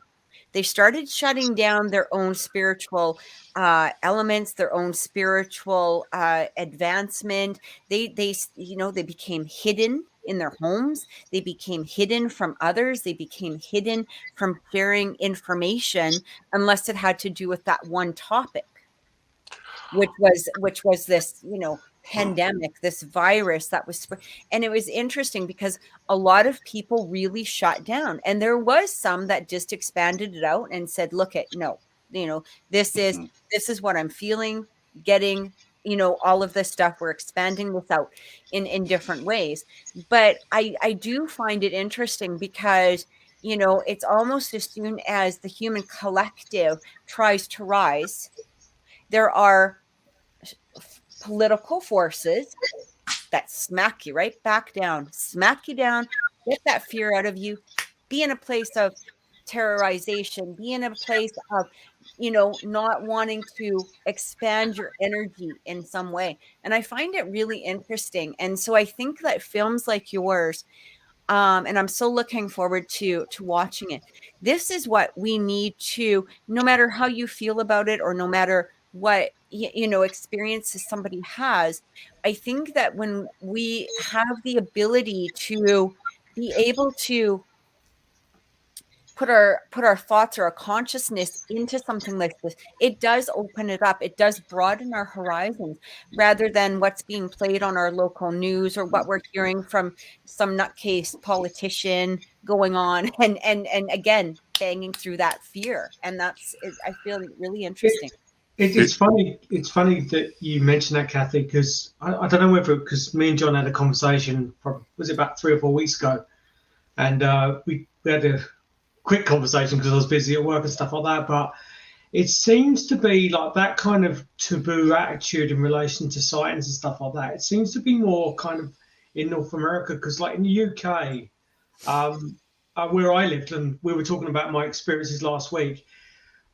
They started shutting down their own spiritual elements, their own spiritual advancement. They became hidden in their homes. They became hidden from others. They became hidden from sharing information unless it had to do with that one topic, which was this, pandemic, this virus that was and it was interesting because a lot of people really shut down, and there was some that just expanded it out and said, look at this is what I'm feeling, getting, all of this stuff. We're expanding this out in different ways. But I do find it interesting because it's almost as soon as the human collective tries to rise, there are political forces that smack you right back down, smack you down, get that fear out of you, be in a place of terrorization, be in a place of, not wanting to expand your energy in some way. And I find it really interesting. And so I think that films like yours, and I'm so looking forward to watching it. This is what we need to, no matter how you feel about it, or no matter what experiences somebody has. I think that when we have the ability to be able to put our thoughts or our consciousness into something like this, it does open it up. It does broaden our horizons, rather than what's being played on our local news or what we're hearing from some nutcase politician going on and again banging through that fear. And I feel really interesting. It's funny. It's funny that you mentioned that, Kathy, because I don't know whether, because me and John had a conversation was it about 3 or 4 weeks ago, and we had a quick conversation because I was busy at work and stuff like that. But it seems to be like that kind of taboo attitude in relation to sightings and stuff like that. It seems to be more kind of in North America, because like in the UK, where I lived, and we were talking about my experiences last week.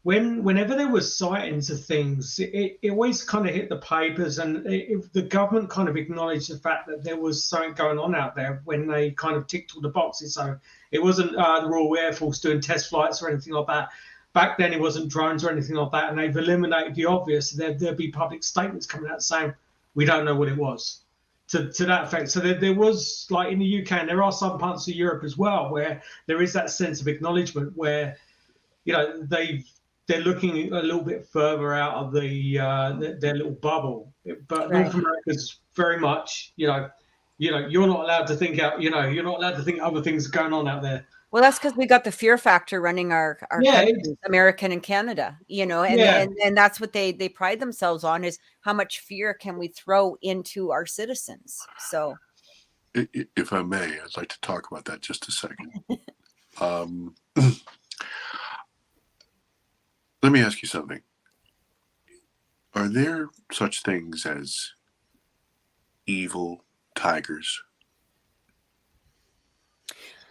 whenever there was sightings of things, it always kind of hit the papers, and the government kind of acknowledged the fact that there was something going on out there when they kind of ticked all the boxes. So it wasn't the Royal Air Force doing test flights or anything like that. Back then, it wasn't drones or anything like that, and they've eliminated the obvious. There'd be public statements coming out saying, we don't know what it was, to that effect. So there was, like in the UK, and there are some parts of Europe as well, where there is that sense of acknowledgement where, you know, they're looking a little bit further out of their little bubble. But Right. North America's very much, you're not allowed to think out, you're not allowed to think other things are going on out there. Well, that's because we got the fear factor running our countries, American and Canada, and that's what they pride themselves on, is how much fear can we throw into our citizens. So if I may, I'd like to talk about that just a second. Let me ask you something. Are there such things as evil tigers?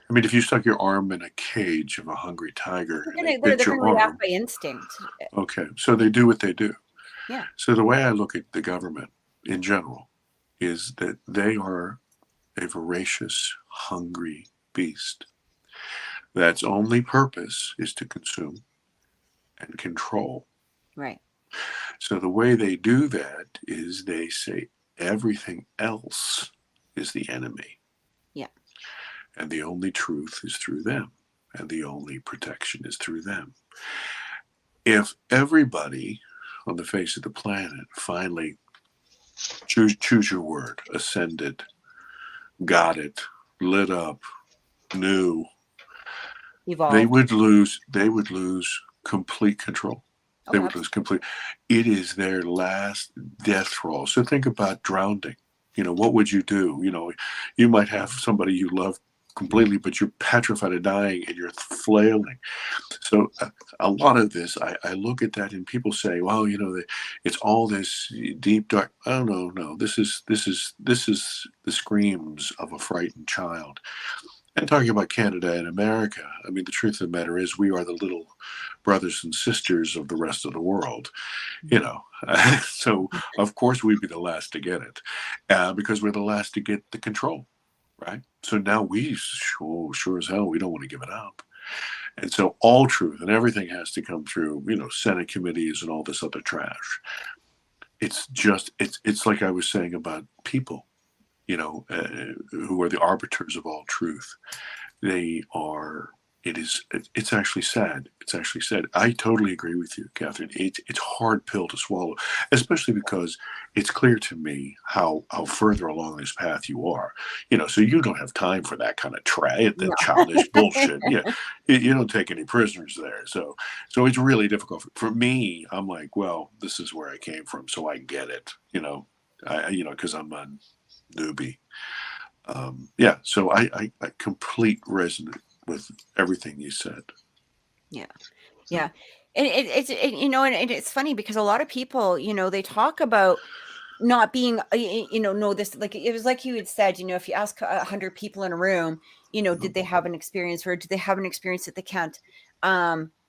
I mean, if you stuck your arm in a cage of a hungry tiger, they're going to react by instinct. Okay, so they do what they do. Yeah. So the way I look at the government in general is that they are a voracious, hungry beast that's only purpose is to consume and control. Right. So the way they do that is they say everything else is the enemy. Yeah. And the only truth is through them. And the only protection is through them. If everybody on the face of the planet finally choose your word, ascended, got it, lit up, knew, evolved, they would lose complete control. They would lose complete. It is their last death throw. So think about drowning. What would you do? You might have somebody you love completely, but you're petrified of dying and you're flailing. So a lot of this, I look at that and people say, well, it's all this deep dark. Oh no. This is the screams of a frightened child. And talking about Canada and America, I mean, the truth of the matter is we are the little brothers and sisters of the rest of the world, So, of course, we'd be the last to get it because we're the last to get the control, right? So now we sure as hell, we don't want to give it up. And so all truth and everything has to come through, Senate committees and all this other trash. It's just, it's like I was saying about people. Who are the arbiters of all truth. It's actually sad. It's actually sad. I totally agree with you, Cathryn. It's a hard pill to swallow, especially because it's clear to me how further along this path you are. So you don't have time for that kind of childish bullshit. Yeah, you don't take any prisoners there. So it's really difficult. For me, I'm like, well, this is where I came from, so I get it, because I'm a newbie. So I complete resonate with everything you said. Yeah. And it's funny because a lot of people, they talk about not being, know this, like, it was like you had said, if you ask 100 people in a room, did they have an experience, or do they have an experience that they can't,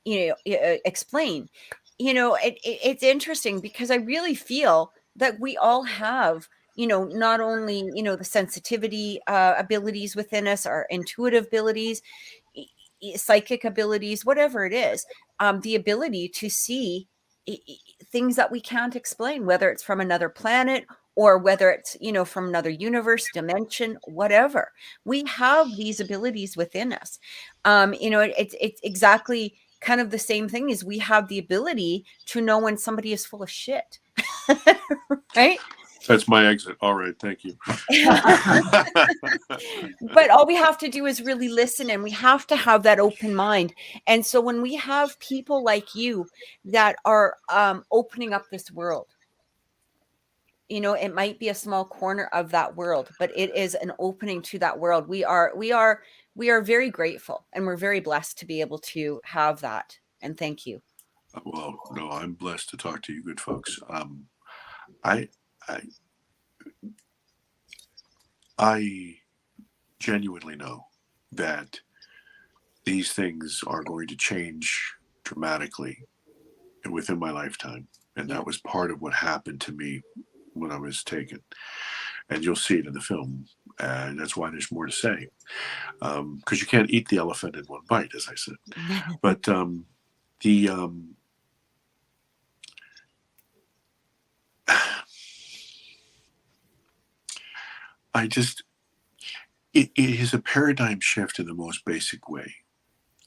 explain? It's interesting because I really feel that we all have, not only, the sensitivity abilities within us, our intuitive abilities, psychic abilities, whatever it is, the ability to see things that we can't explain, whether it's from another planet or whether it's, from another universe, dimension, whatever. We have these abilities within us. It's exactly kind of the same thing as we have the ability to know when somebody is full of shit. Right? That's my exit. All right. Thank you. But all we have to do is really listen, and we have to have that open mind. And so when we have people like you that are opening up this world, it might be a small corner of that world, but it is an opening to that world. We are very grateful, and we're very blessed to be able to have that. And thank you. Well, no, I'm blessed to talk to you good folks. I genuinely know that these things are going to change dramatically within my lifetime. And that was part of what happened to me when I was taken. And you'll see it in the film. And that's why there's more to say. Because you can't eat the elephant in one bite, as I said. But it is a paradigm shift in the most basic way.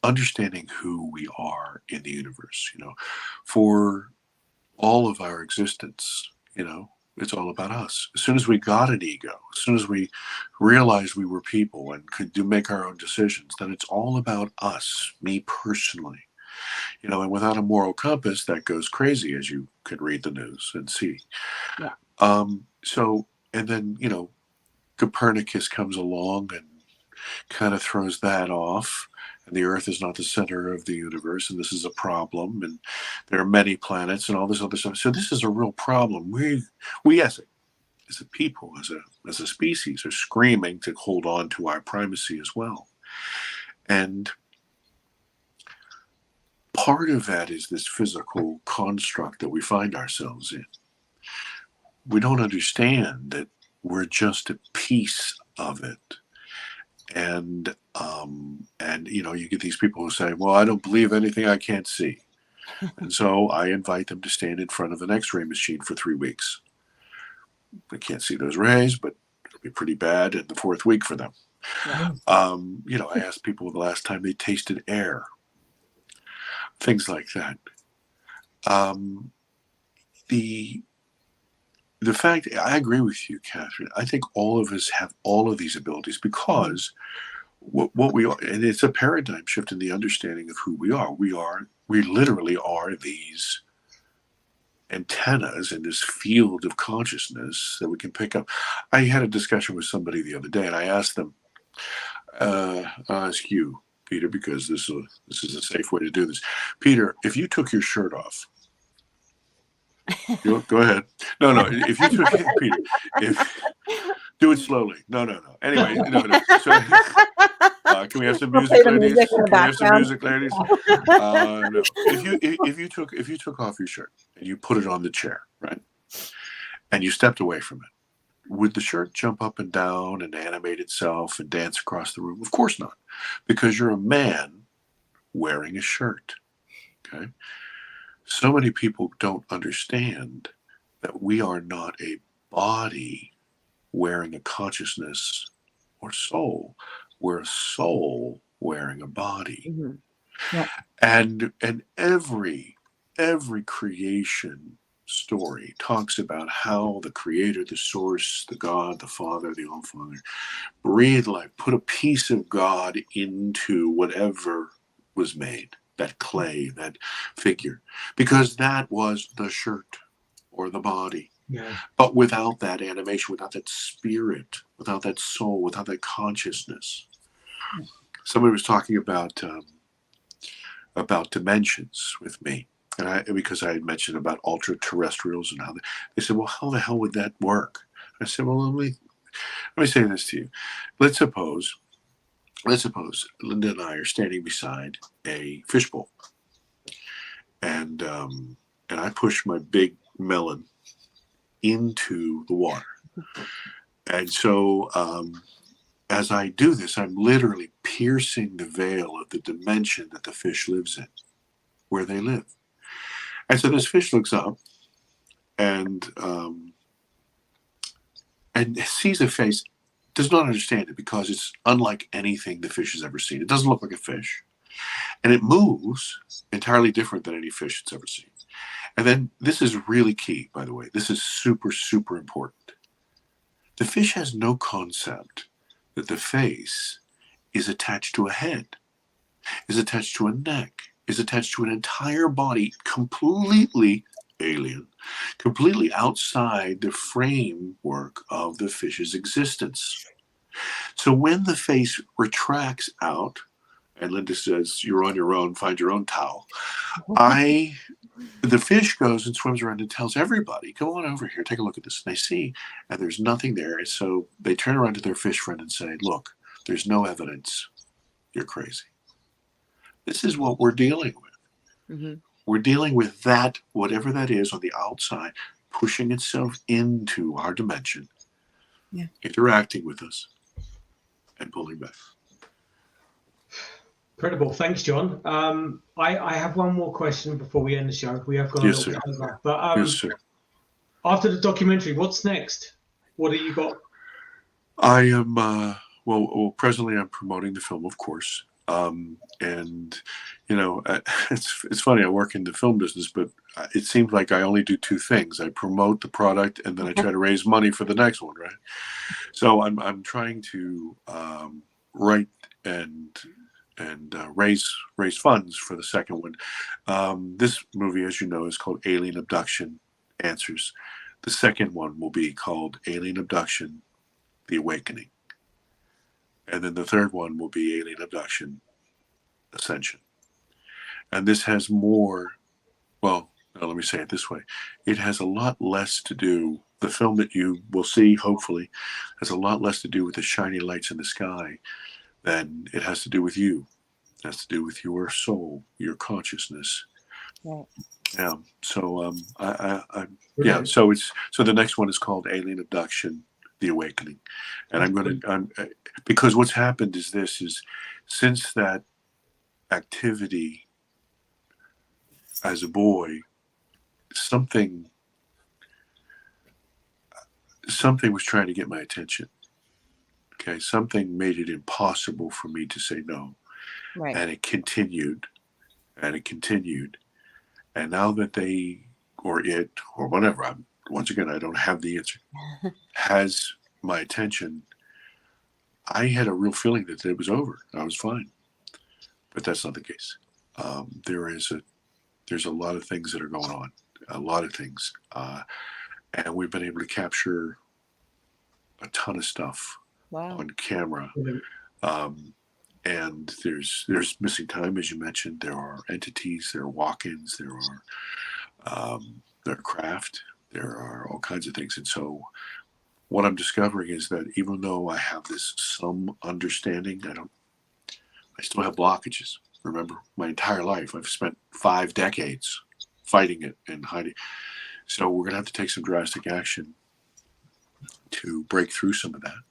Understanding who we are in the universe, for all of our existence, it's all about us. As soon as we got an ego, as soon as we realized we were people and could make our own decisions, then it's all about us, me personally. And without a moral compass, that goes crazy, as you can read the news and see. Yeah. And then, Copernicus comes along and kind of throws that off. And the Earth is not the center of the universe, and this is a problem, and there are many planets and all this other stuff. So this is a real problem. We as a people, as a species, are screaming to hold on to our primacy as well. And part of that is this physical construct that we find ourselves in. We don't understand that we're just a piece of it. And you get these people who say, well, I don't believe anything I can't see. And so I invite them to stand in front of an x-ray machine for 3 weeks. They can't see those rays, but it'll be pretty bad in the 4th week for them. Yeah. I asked people the last time they tasted air. Things like that. The fact, I agree with you, Cathryn. I think all of us have all of these abilities because what we are, and it's a paradigm shift in the understanding of who we are. We literally are these antennas in this field of consciousness that we can pick up. I had a discussion with somebody the other day, and I asked them, I'll ask you, Peter, because this is a safe way to do this. Peter, if you took your shirt off, go ahead. No. If you took Peter, do it slowly. No. Anyway, no. So, can we have some music, ladies? Can we have some music, ladies? No. If you took off your shirt and you put it on the chair, right, and you stepped away from it, would the shirt jump up and down and animate itself and dance across the room? Of course not, because you're a man wearing a shirt. Okay. So many people don't understand that we are not a body wearing a consciousness or soul. We're a soul wearing a body. Mm-hmm. Yeah. And every creation story talks about how the creator, the source, the God, the Father, the All-Father, breathed life, put a piece of God into whatever was made. That clay, that figure, because that was the shirt or the body. Yeah. But without that animation, without that spirit, without that soul, without that consciousness. Somebody was talking about dimensions with me, and because I had mentioned about ultra-terrestrials and how they said, well, how the hell would that work? I said, well, let me say this to you. Let's suppose Lynda and I are standing beside a fishbowl, and I push my big melon into the water. And so as I do this, I'm literally piercing the veil of the dimension that the fish lives in, where they live. And so this fish looks up and sees a face, does not understand it because it's unlike anything the fish has ever seen. It doesn't look like a fish. And it moves entirely different than any fish it's ever seen. And then this is really key, by the way. This is super, super important. The fish has no concept that the face is attached to a head, is attached to a neck, is attached to an entire body, completely alien, completely outside the framework of the fish's existence. So when the face retracts out, and Lynda says, you're on your own, find your own towel, the fish goes and swims around and tells everybody, go on over here, take a look at this. And they see, and there's nothing there. And so they turn around to their fish friend and say, look, there's no evidence. You're crazy. This is what we're dealing with. Mm-hmm. we're dealing with that, whatever that is on the outside, pushing itself into our dimension, interacting with us, and pulling back. Incredible. Thanks, John. I have one more question before we end the show. We have gone a little bit over. But Yes, sir. after the documentary, what's next? What have you got? I am, well, presently I'm promoting the film, of course. And, you know, it's funny, I work in the film business, but it seems like I only do two things. I promote the product and then I try to raise money for the next one, right? So I'm trying to write and raise funds for the second one. This movie, as you know, is called Alien Abduction Answers. The second one will be called Alien Abduction, The Awakening. And then the third one will be Alien Abduction, Ascension. And this has more, well, no, let me say it this way. It has a lot less to do, the film that you will see, hopefully, has a lot less to do with the shiny lights in the sky than it has to do with you. It has to do with your soul, your consciousness. Right. Yeah. So so the next one is called Alien Abduction, The Awakening. And because what's happened is since that activity as a boy, something was trying to get my attention. Okay. Something made it impossible for me to say no. Right. And it continued, and it continued. And now that they, or it, or whatever, once again, I don't have the answer, has my attention, I had a real feeling that it was over. I was fine. But that's not the case. There's a lot of things that are going on, a lot of things. And we've been able to capture a ton of stuff on camera. And there's missing time, as you mentioned. There are entities, there are walk-ins, there are craft, there are all kinds of things. And so what I'm discovering is that even though I have some understanding, I still have blockages. Remember, my entire life, I've spent 5 decades fighting it and hiding. So we're going to have to take some drastic action to break through some of that.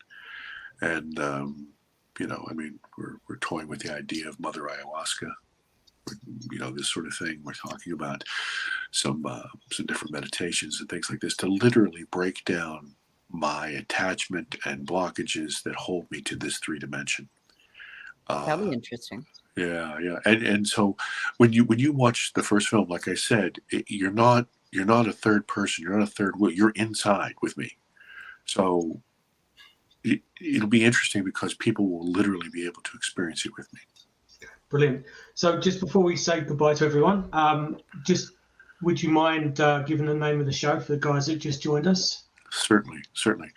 And, you know, I mean, we're toying with the idea of Mother Ayahuasca, you know, this sort of thing. We're talking about some different meditations and things like this to literally break down my attachment and blockages that hold me to this 3-dimension. That'll be interesting. Yeah. And so when you watch the first film, like I said, you're not a third person. You're not a third wheel. You're inside with me. So it'll be interesting because people will literally be able to experience it with me. Brilliant. So just before we say goodbye to everyone, would you mind giving the name of the show for the guys that just joined us? Certainly.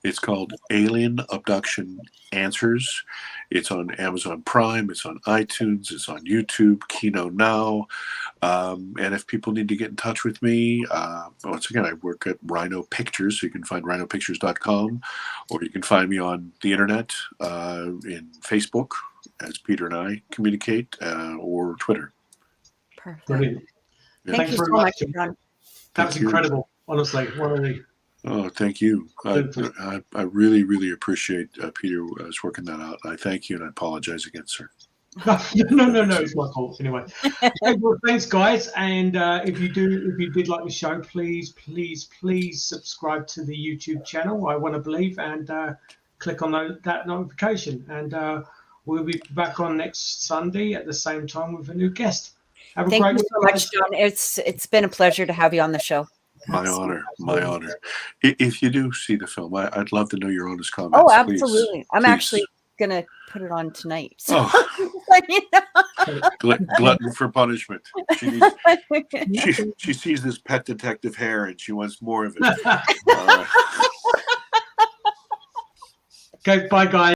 It's called Alien Abduction Answers. It's on Amazon Prime. It's on iTunes. It's on YouTube, Kino Now. And if people need to get in touch with me, once again, I work at RYNO Pictures, so you can find rynopictures.com, or you can find me on the internet, in Facebook, as Peter and I communicate, or Twitter. Perfect. Brilliant. Yeah. Thank you so much, John. That was incredible, honestly. One of the Oh, thank you. I really, really appreciate Peter was working that out. I thank you and I apologize again, sir. No, it's my fault anyway. Okay, well, thanks, guys. And if you did like the show, please subscribe to the YouTube channel, I Want to Believe, and click on that notification. And we'll be back on next Sunday at the same time with a new guest. Thank you so much, John. It's been a pleasure to have you on the show. My honor. If you do see the film, I'd love to know your honest comments. Oh, absolutely. I'm actually going to put it on tonight. So. Glutton for punishment. She sees this pet detective hair and she wants more of it. Okay, bye, guys.